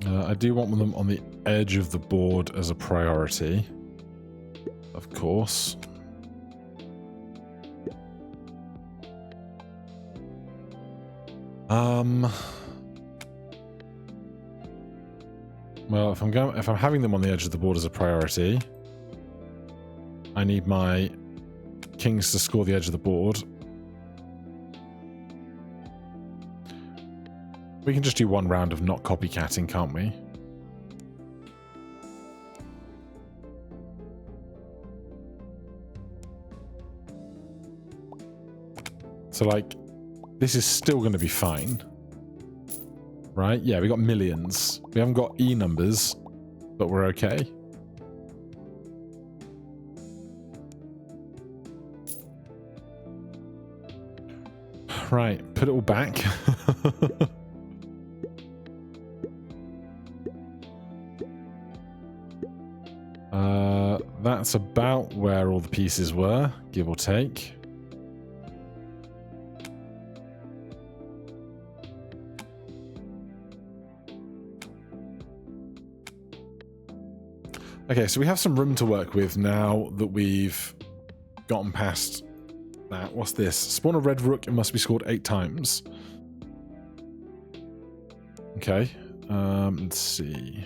[SPEAKER 1] I do want them on the edge of the board as a priority. Of course. Well, if I'm having them on the edge of the board as a priority, I need my kings to score the edge of the board. We can just do one round of not copycatting, can't we? So, like, this is still going to be fine. Right? Yeah, we got millions. We haven't got E numbers, but we're okay. Right, put it all back. That's about where all the pieces were, give or take. Okay, so we have some room to work with now that we've gotten past that. What's this? Spawn a red rook, it must be scored 8 times. Okay, let's see.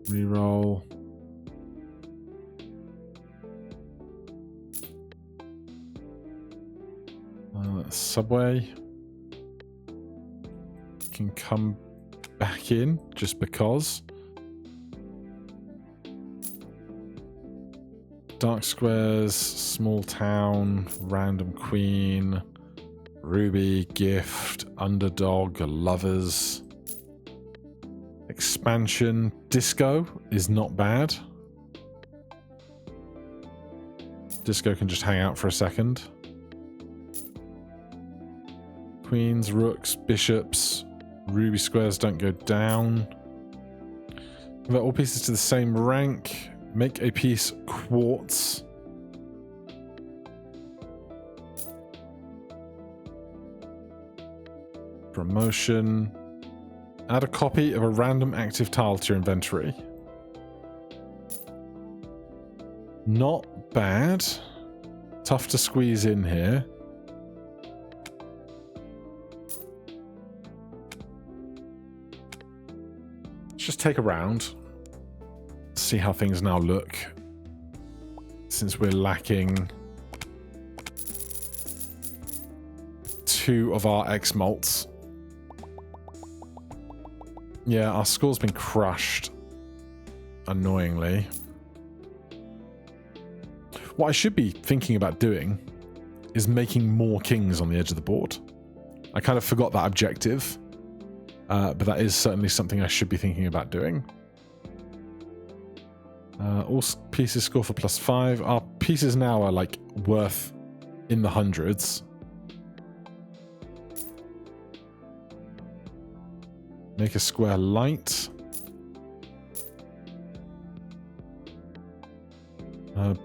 [SPEAKER 1] Reroll. Subway. Can come back in just because. Dark squares, small town, random queen, ruby, gift, underdog, lovers. Expansion, disco is not bad. Disco can just hang out for a second. Queens, rooks, bishops, ruby squares don't go down. Convert all pieces to the same rank. Make a piece quartz. Promotion. Add a copy of a random active tile to your inventory. Not bad. Tough to squeeze in here. Just take a round, see how things now look, since we're lacking 2 of our X-Malts. Yeah, our score's been crushed, annoyingly. What I should be thinking about doing is making more kings on the edge of the board. I kind of forgot that objective. But that is certainly something I should be thinking about doing. All pieces score for +5. Our pieces now are like worth in the hundreds. Make a square light.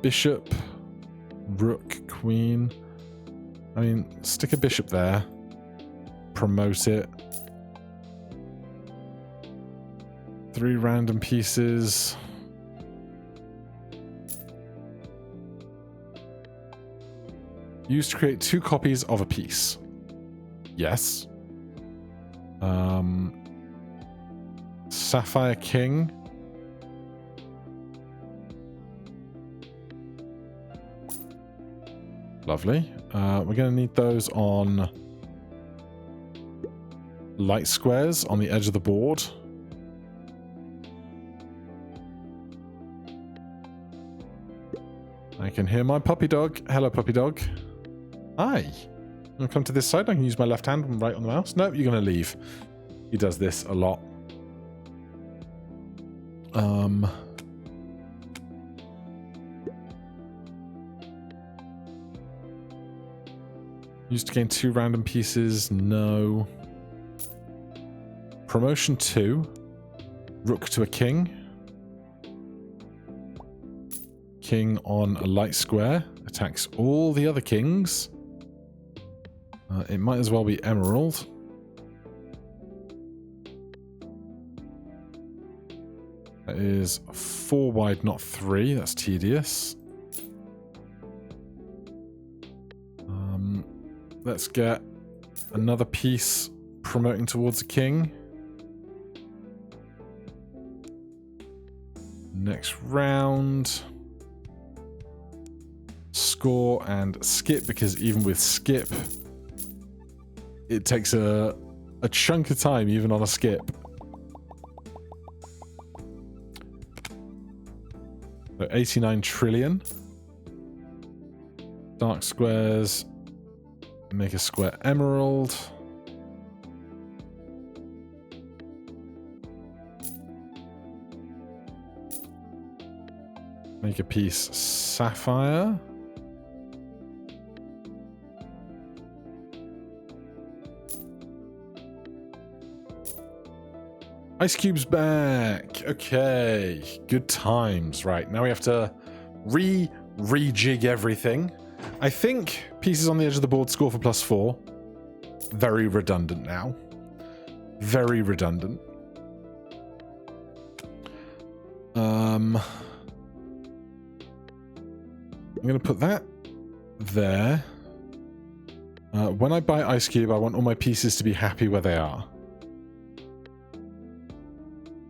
[SPEAKER 1] Bishop, rook, queen. I mean, stick a bishop there. Promote it. 3 random pieces. Used to create 2 copies of a piece. Yes. Sapphire King. Lovely. We're going to need those on light squares on the edge of the board. I can hear my puppy dog. Hello, puppy dog. Hi. I'm going to come to this side. I can use my left hand and right on the mouse. No, you're going to leave. He does this a lot. Used to gain 2 random pieces. No. Promotion 2. Rook to a king. King on a light square. Attacks all the other kings. It might as well be emerald. That is 4 wide, not 3. That's tedious. Let's get another piece promoting towards a king. Next round. Score and skip, because even with skip, it takes a chunk of time even on a skip. So 89 trillion. Dark squares. Make a square emerald. Make a piece sapphire. Ice Cube's back. Okay, good times. Right, now we have to rejig everything. I think pieces on the edge of the board score for +4. Very redundant now. Very redundant. I'm going to put that there. When I buy Ice Cube, I want all my pieces to be happy where they are.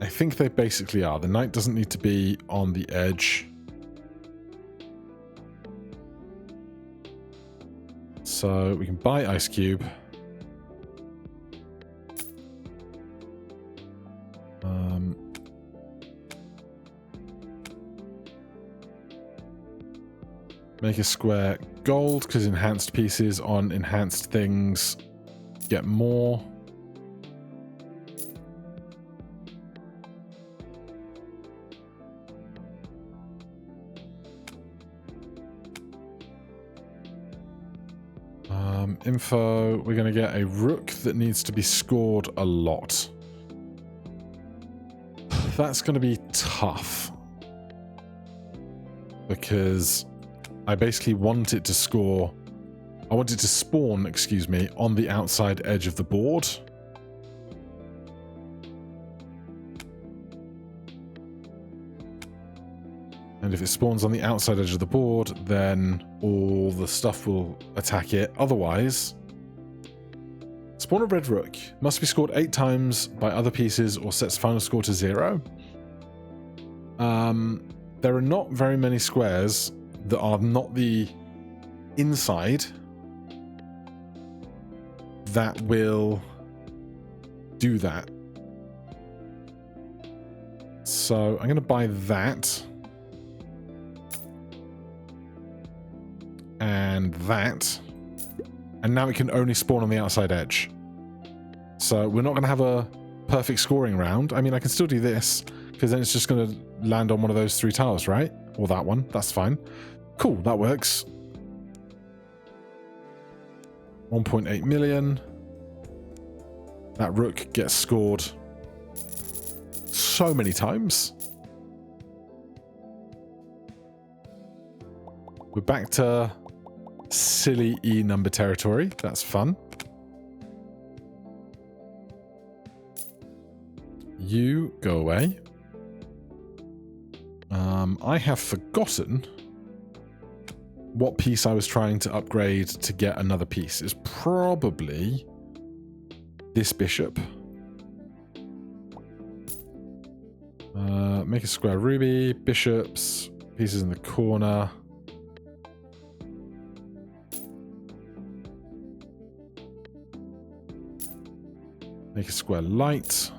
[SPEAKER 1] I think they basically are. The knight doesn't need to be on the edge. So we can buy Ice Cube. Make a square gold, because enhanced pieces on enhanced things get more. Info, we're going to get a rook that needs to be scored a lot. That's going to be tough. Because I basically want it to score... I want it to spawn, excuse me, on the outside edge of the board. And if it spawns on the outside edge of the board, then all the stuff will attack it. Otherwise, spawn a red rook. Must be scored 8 times by other pieces or sets final score to 0. There are not very many squares that are not the inside that will do that. So I'm going to buy that. And that. And now it can only spawn on the outside edge. So we're not going to have a perfect scoring round. I mean, I can still do this, because then it's just going to land on one of those 3 tiles, right? Or that one. That's fine. Cool, that works. 1.8 million. That rook gets scored so many times. We're back to silly E number territory. That's fun. You go away. I have forgotten what piece I was trying to upgrade to get another piece. It's probably this bishop. Make a square ruby, bishops, pieces in the corner. Make a square light.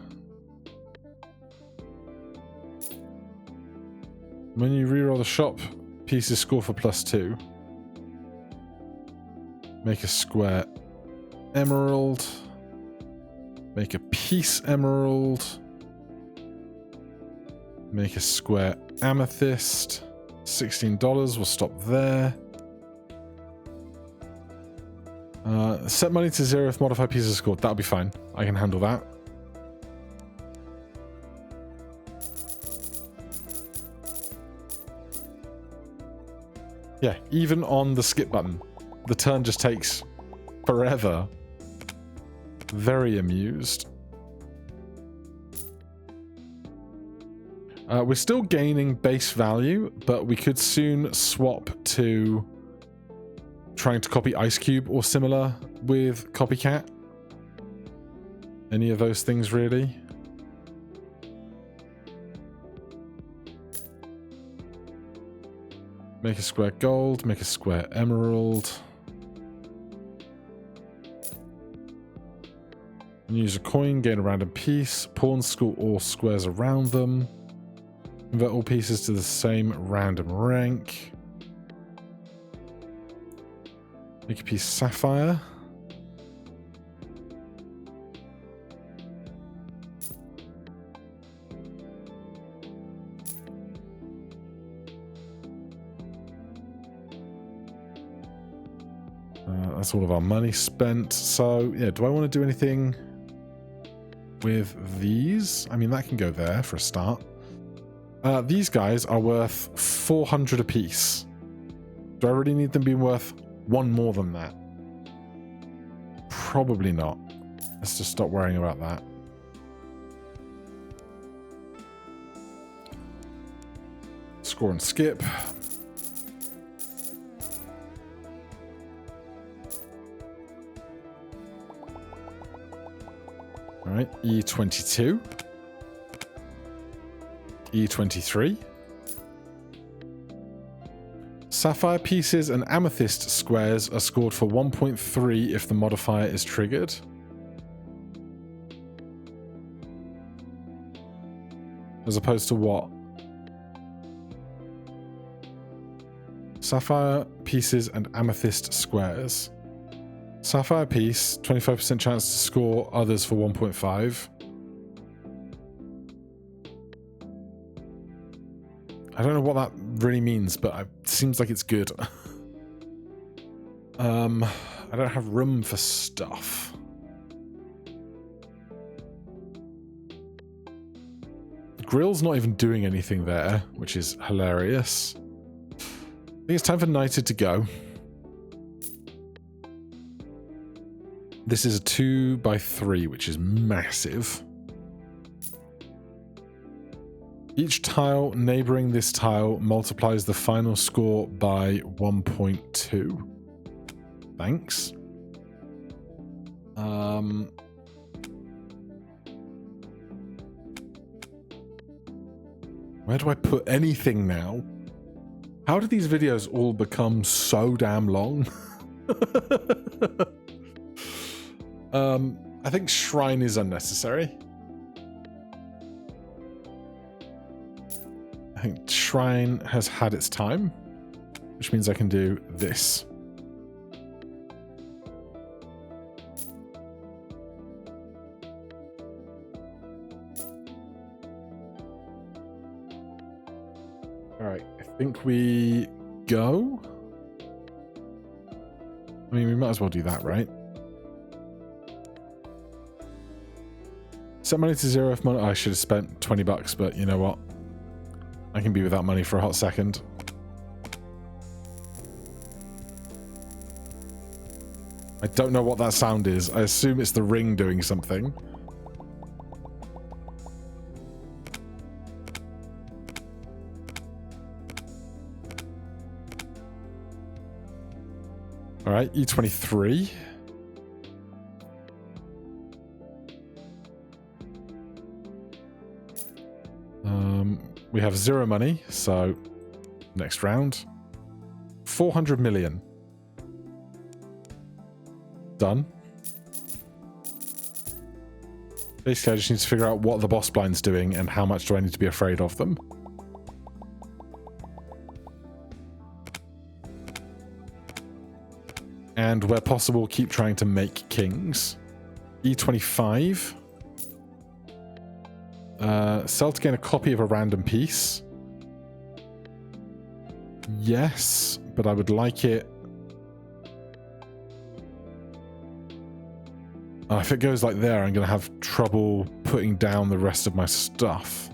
[SPEAKER 1] When you reroll the shop, pieces score for +2. Make a square emerald. Make a piece emerald. Make a square amethyst. $16. We'll stop there. Set money to 0 if modified pieces are scored. That'll be fine. I can handle that. Yeah, even on the skip button, the turn just takes forever. Very amused. We're still gaining base value, but we could soon swap to trying to copy Ice Cube or similar with Copycat. Any of those things, really. Make a square gold, make a square emerald. Use a coin, gain a random piece. Pawns score all squares around them. Convert all pieces to the same random rank. Make a piece sapphire. That's all of our money spent. So, yeah, do I want to do anything with these? I mean, that can go there for a start. These guys are worth 400 apiece. Do I really need them being worth 1 more than that? Probably not. Let's just stop worrying about that. Score and skip. All right, E22. E23. Sapphire pieces and amethyst squares are scored for 1.3 if the modifier is triggered. As opposed to what? Sapphire pieces and amethyst squares. Sapphire piece, 25% chance to score others for 1.5. I don't know what that really means, but it seems like it's good. I don't have room for stuff. The grill's not even doing anything there, which is hilarious. I think it's time for Knighted to go. This is a 2x3, which is massive. Each tile neighboring this tile multiplies the final score by 1.2. Thanks. Where do I put anything now? How did these videos all become so damn long? I think Shrine is unnecessary. I think Shrine has had its time, which means I can do this. Alright, I think we go. I mean, we might as well do that, right? Set money to 0 if money. I should have spent 20 bucks, but you know what? I can be without money for a hot second. I don't know what that sound is. I assume it's the ring doing something. All right, E23. We have 0 money, so next round. 400 million. Done. Basically, I just need to figure out what the boss blind's doing and how much do I need to be afraid of them. And where possible, keep trying to make kings. E25. Sell to gain a copy of a random piece. Yes, but I would like it. If it goes like there, I'm going to have trouble putting down the rest of my stuff.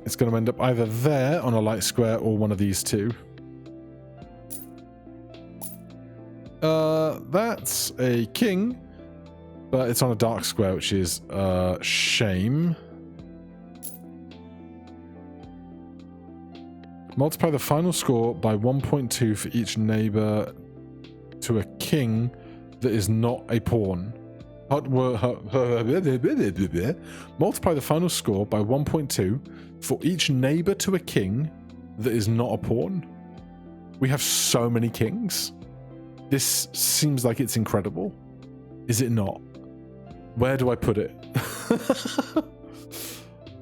[SPEAKER 1] It's going to end up either there on a light square or one of these two. That's a king, but it's on a dark square, which is a shame. Multiply the final score by 1.2 for each neighbor to a king that is not a pawn. Multiply the final score by 1.2 for each neighbor to a king that is not a pawn. We have so many kings. This seems like it's incredible. Is it not? Where do I put it?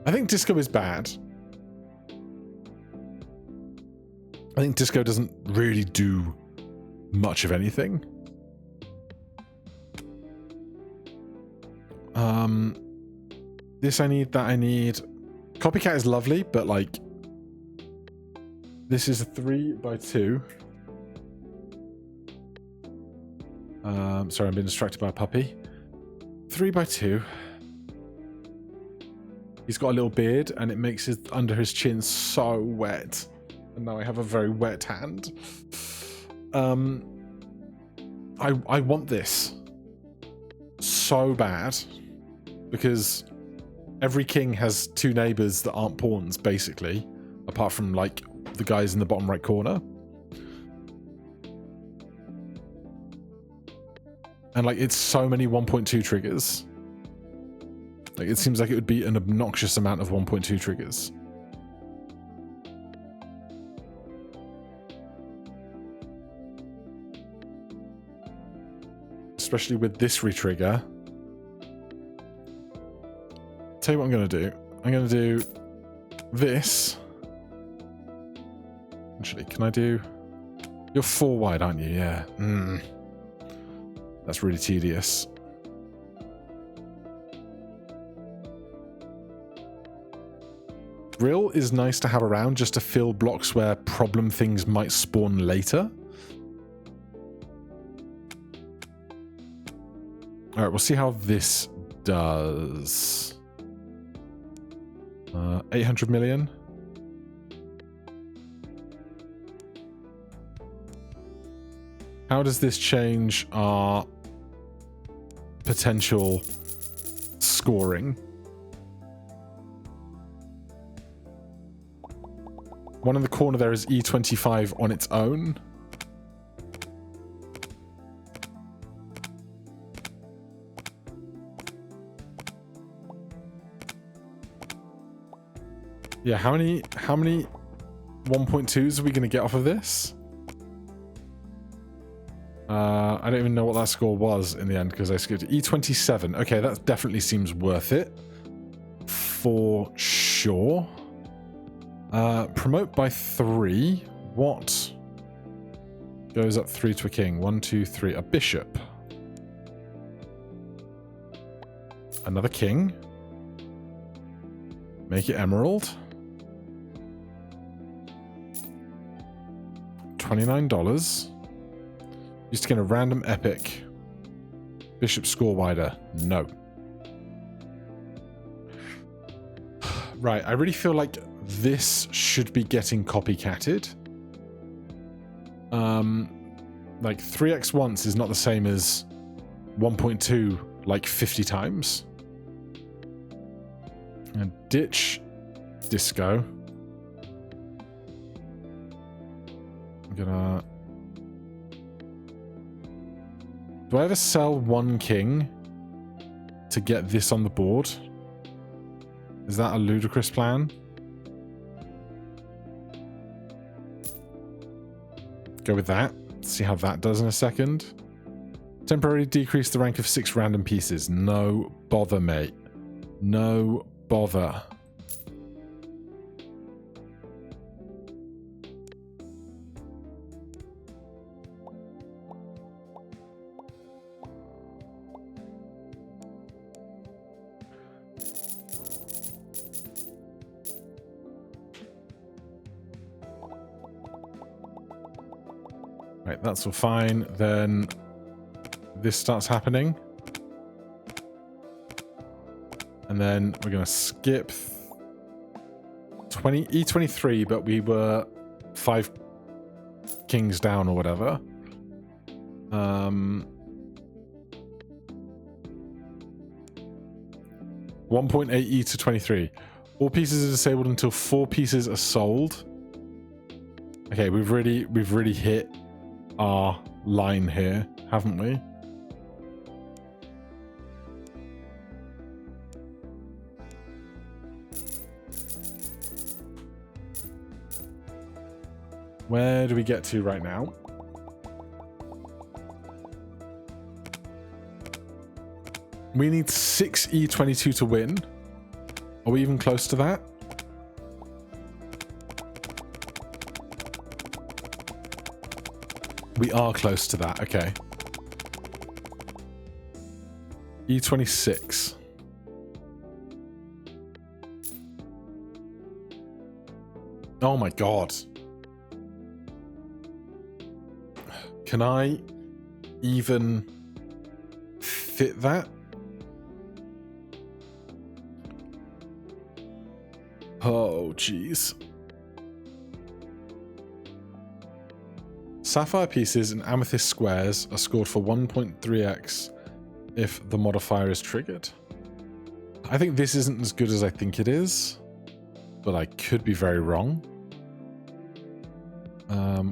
[SPEAKER 1] I think disco is bad. I think disco doesn't really do much of anything. This I need, that I need. Copycat is lovely, but like, this is a 3x2. Sorry, I'm being distracted by a puppy. 3x2. He's got a little beard, and it makes his under his chin so wet. And now I have a very wet hand. I want this so bad because every king has two neighbors that aren't pawns, basically, apart from like the guys in the bottom right corner. And like it's so many 1.2 triggers. Like it seems like it would be an obnoxious amount of 1.2 triggers. Especially with this retrigger. Tell you what I'm going to do. I'm going to do this. Actually, can I do... You're 4 wide, aren't you? Yeah. That's really tedious. Drill is nice to have around just to fill blocks where problem things might spawn later. Alright, we'll see how this does. 800 million. How does this change our potential scoring? One in the corner there is E25 on its own. Yeah, how many 1.2s are we going to get off of this? I don't even know what that score was in the end because I skipped it. E27. Okay, that definitely seems worth it. For sure. Promote by 3. What goes up 3 to a king? 1, 2, 3. A bishop. Another king. Make it emerald. $29. Used to get a random epic. Bishop score wider. No. Right, I really feel like this should be getting copycatted. Like 3x once is not the same as 1.2 like 50 times. And ditch disco. I'm gonna... Do I ever sell one king to get this on the board? Is that a ludicrous plan? Go with that. See how that does in a second. Temporarily decrease the rank of 6 random pieces. No bother, mate. No bother. Right, that's all fine. Then this starts happening. And then we're going to skip 20 E23, but we were 5 kings down or whatever. 1.8 E to 23. All pieces are disabled until 4 pieces are sold. Okay, we've really hit our line here, haven't we? Where do we get to right now? We need 6 E22 to win. Are we even close to that? We are close to that, okay. E26. Oh my god. Can I even fit that? Oh, jeez. Sapphire pieces and amethyst squares are scored for 1.3x if the modifier is triggered. I think this isn't as good as I think it is, but I could be very wrong.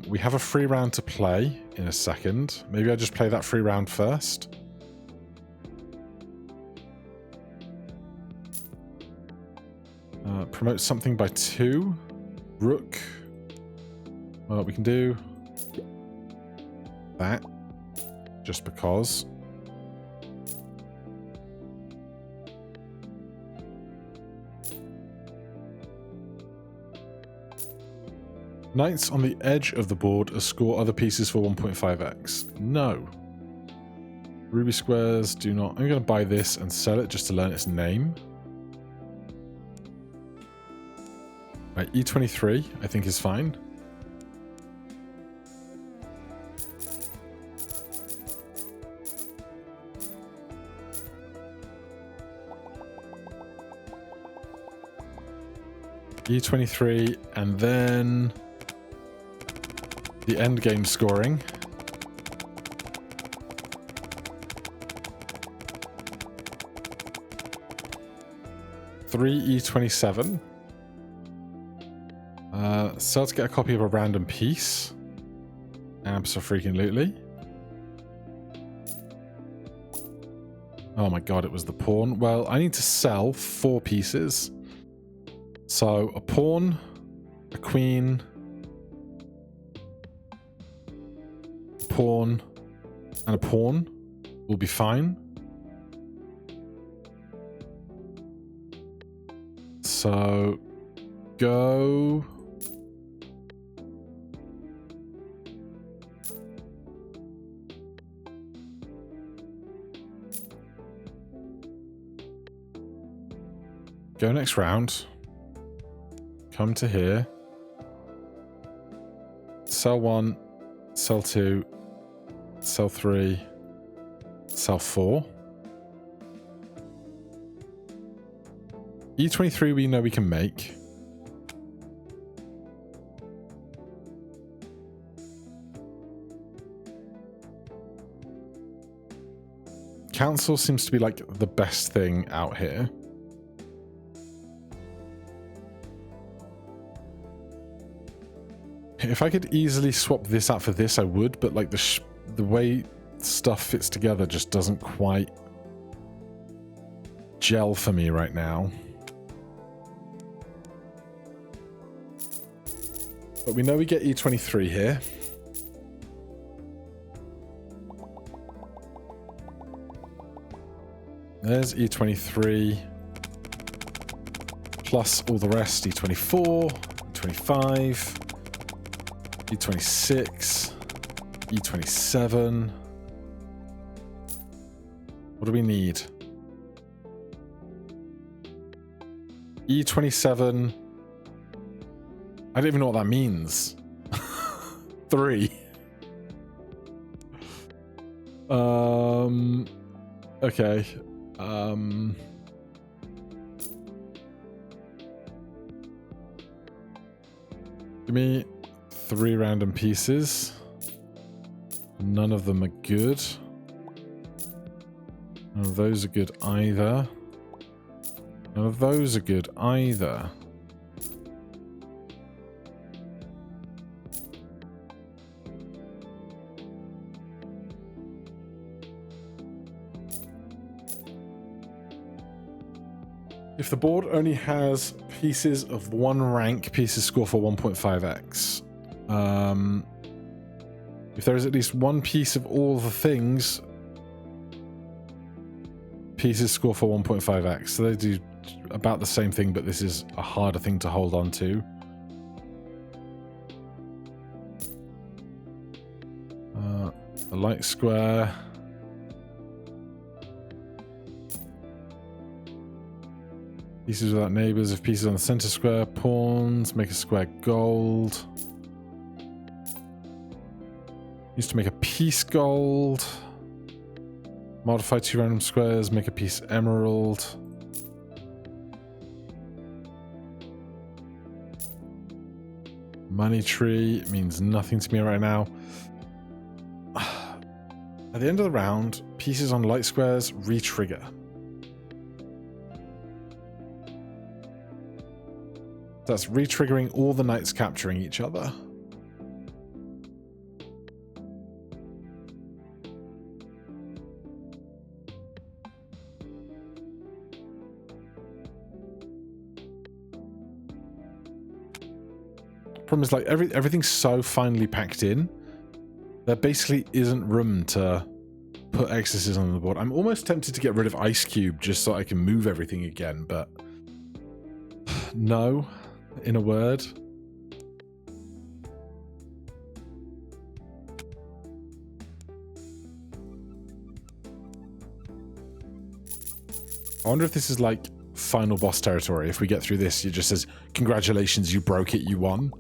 [SPEAKER 1] We have a free round to play in a second. Maybe I just play that free round first. Promote something by 2. Rook. Well, we can do that just because. Knights on the edge of the board score other pieces for 1.5x. No. Ruby squares do not. I'm going to buy this and sell it just to learn its name. Right, E23 I think is fine. E23 and then the end game scoring. E27. Sell to get a copy of a random piece. Abso-freaking-lutely. Oh my god, it was the pawn. Well, I need to sell 4 pieces. So, a pawn, a queen, a pawn, and a pawn will be fine. So, go... Go next round. Come to here. Sell 1, sell 2, sell 3, sell 4. E23 we know we can make. Council seems to be like the best thing out here. If I could easily swap this out for this, I would, but like the way stuff fits together just doesn't quite gel for me right now. But we know we get E23 here. There's E23 plus all the rest, E24, E25. E26, E27. What do we need? E27. I don't even know what that means. 3. Okay. Give me 3 random pieces. None of them are good. None of those are good either. None of those are good either. If the board only has pieces of 1 rank, pieces score for 1.5x. If there is at least 1 piece of all the things, pieces score for 1.5x. So they do about the same thing, but this is a harder thing to hold on to. A light square. Pieces without neighbors. If pieces on the center square, pawns, make a square gold. Used to make a piece gold. Modify 2 random squares, make a piece emerald. Money tree means nothing to me right now. At the end of the round, pieces on light squares re-trigger. That's re-triggering all the knights capturing each other. Problem is, like, everything's so finely packed in, there basically isn't room to put exorcism on the board. I'm almost tempted to get rid of Ice Cube just so I can move everything again, but no, in a word. I wonder if this is like final boss territory. If we get through this, it just says, congratulations, you broke it, you won.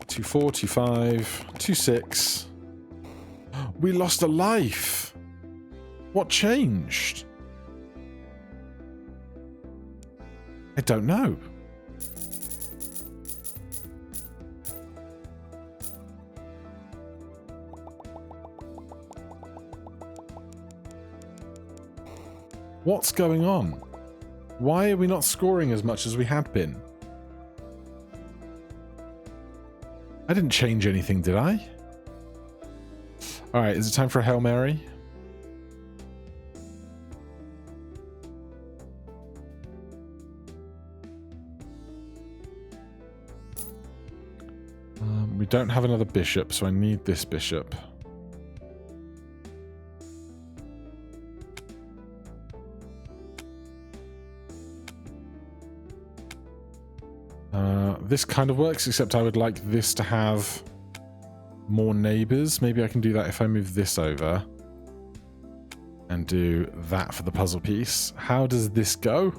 [SPEAKER 1] Two 4, 2 5, 2 6. We lost a life. What changed? I don't know. What's going on? Why are we not scoring as much as we had been? I didn't change anything, did I? Alright, is it time for a Hail Mary? We don't have another bishop, so I need this bishop. This kind of works, except I would like this to have more neighbors. Maybe I can do that if I move this over and do that for the puzzle piece. How does this go?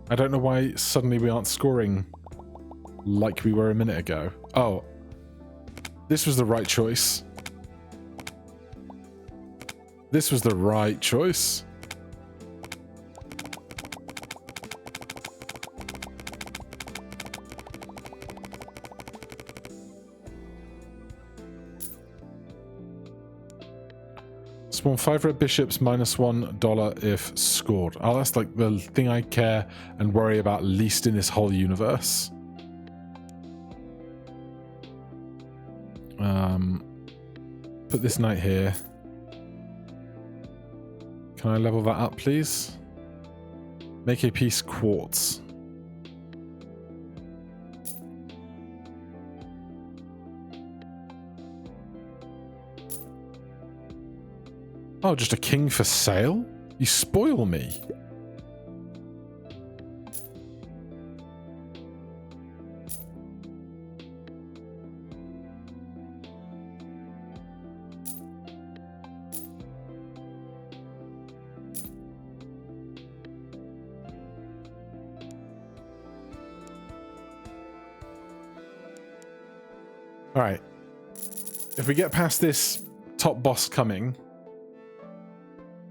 [SPEAKER 1] I don't know why suddenly we aren't scoring like we were a minute ago. Oh, this was the right choice. This was the right choice. Spawn 5 red bishops, -$1 if scored. Oh, that's like the thing I care and worry about least in this whole universe. Put this knight here. Can I level that up, please? Make a piece quartz. Oh, just a king for sale? You spoil me. All right. If we get past this top boss coming,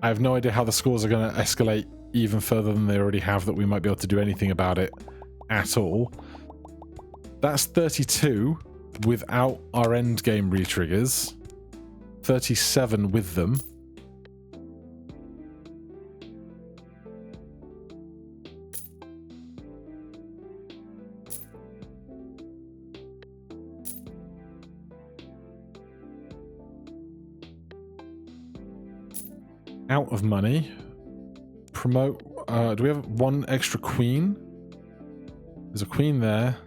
[SPEAKER 1] I have no idea how the scores are going to escalate even further than they already have, that we might be able to do anything about it at all. That's 32 without our end game retriggers. 37 with them. Out of money. Promote. Do we have one extra queen? There's a queen there.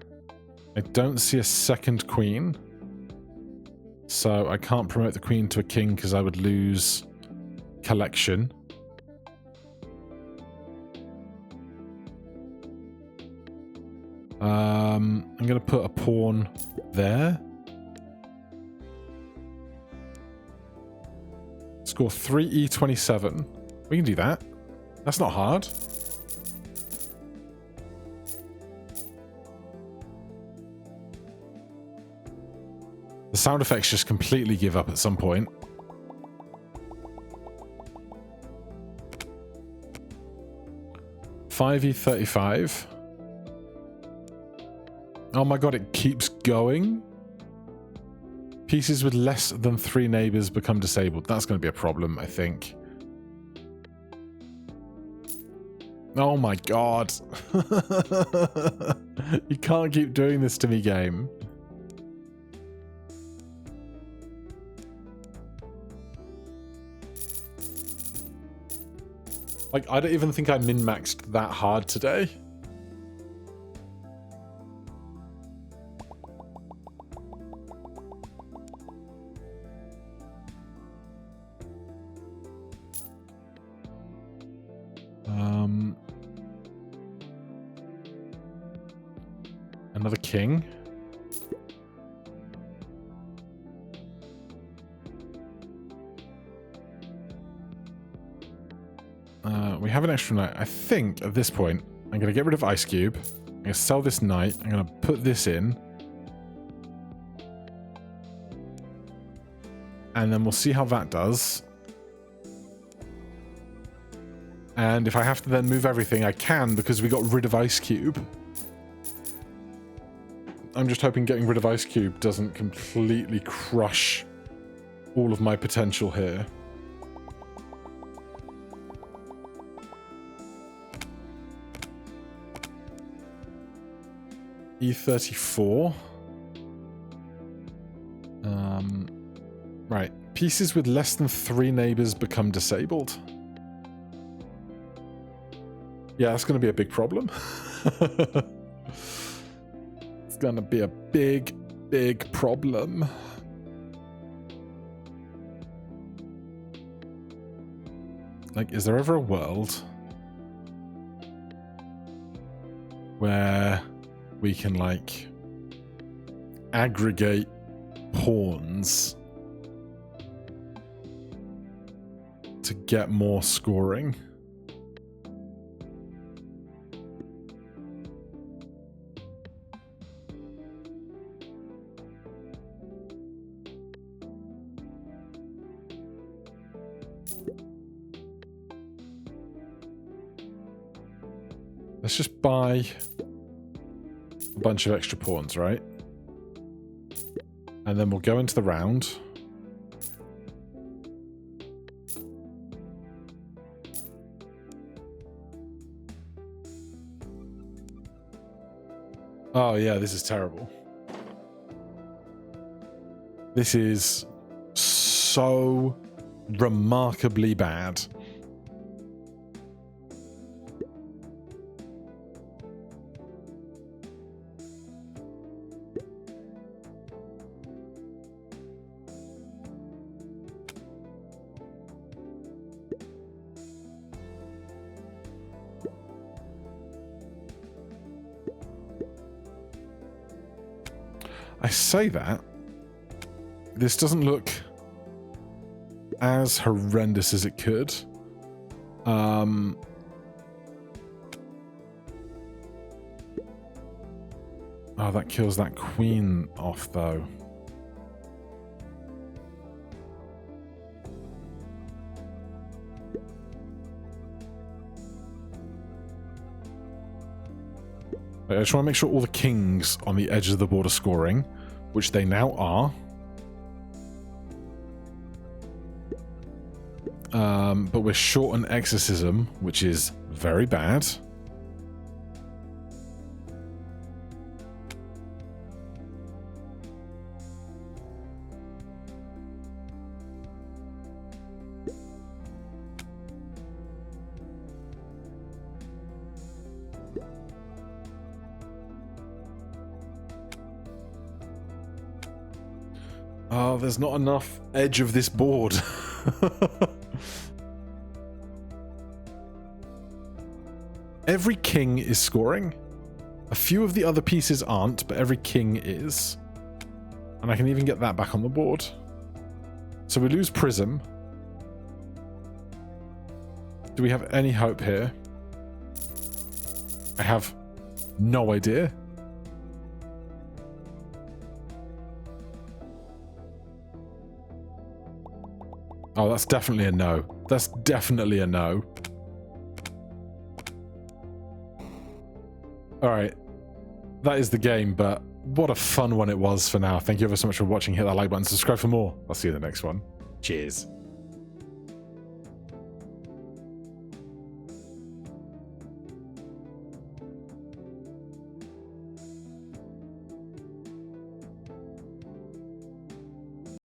[SPEAKER 1] I don't see a second queen. So I can't promote the queen to a king because I would lose collection. I'm going to put a pawn there. Score 3E27. We can do that. That's not hard. The sound effects just completely give up at some point. 5e35. Oh my god, it keeps going. Pieces with less than 3 neighbors become disabled. That's going to be a problem, I think. Oh my god. You can't keep doing this to me, game. Like, I don't even think I min-maxed that hard today. Another king. We have an extra knight. I think at this point, I'm going to get rid of Ice Cube. I'm going to sell this knight. I'm going to put this in. And then we'll see how that does. And if I have to then move everything, I can because we got rid of Ice Cube. I'm just hoping getting rid of Ice Cube doesn't completely crush all of my potential here. E34. Right. Pieces with less than 3 neighbors become disabled. Yeah, that's going to be a big problem. It's going to be a big, big problem. Like, is there ever a world where we can, like, aggregate pawns to get more scoring? Let's just buy a bunch of extra pawns, right? And then we'll go into the round. Oh yeah, this is terrible. This is so remarkably bad. I say that, this doesn't look as horrendous as it could. Oh, that kills that queen off, though. I just want to make sure all the kings on the edge of the board are scoring, which they now are. But we're short on exorcism, which is very bad. Oh, there's not enough edge of this board. Every king is scoring. A few of the other pieces aren't, but every king is. And I can even get that back on the board. So we lose Prism. Do we have any hope here? I have no idea. Oh, that's definitely a no. That's definitely a no. All right. That is the game, but what a fun one it was for now. Thank you ever so much for watching. Hit that like button, subscribe for more. I'll see you in the next one. Cheers.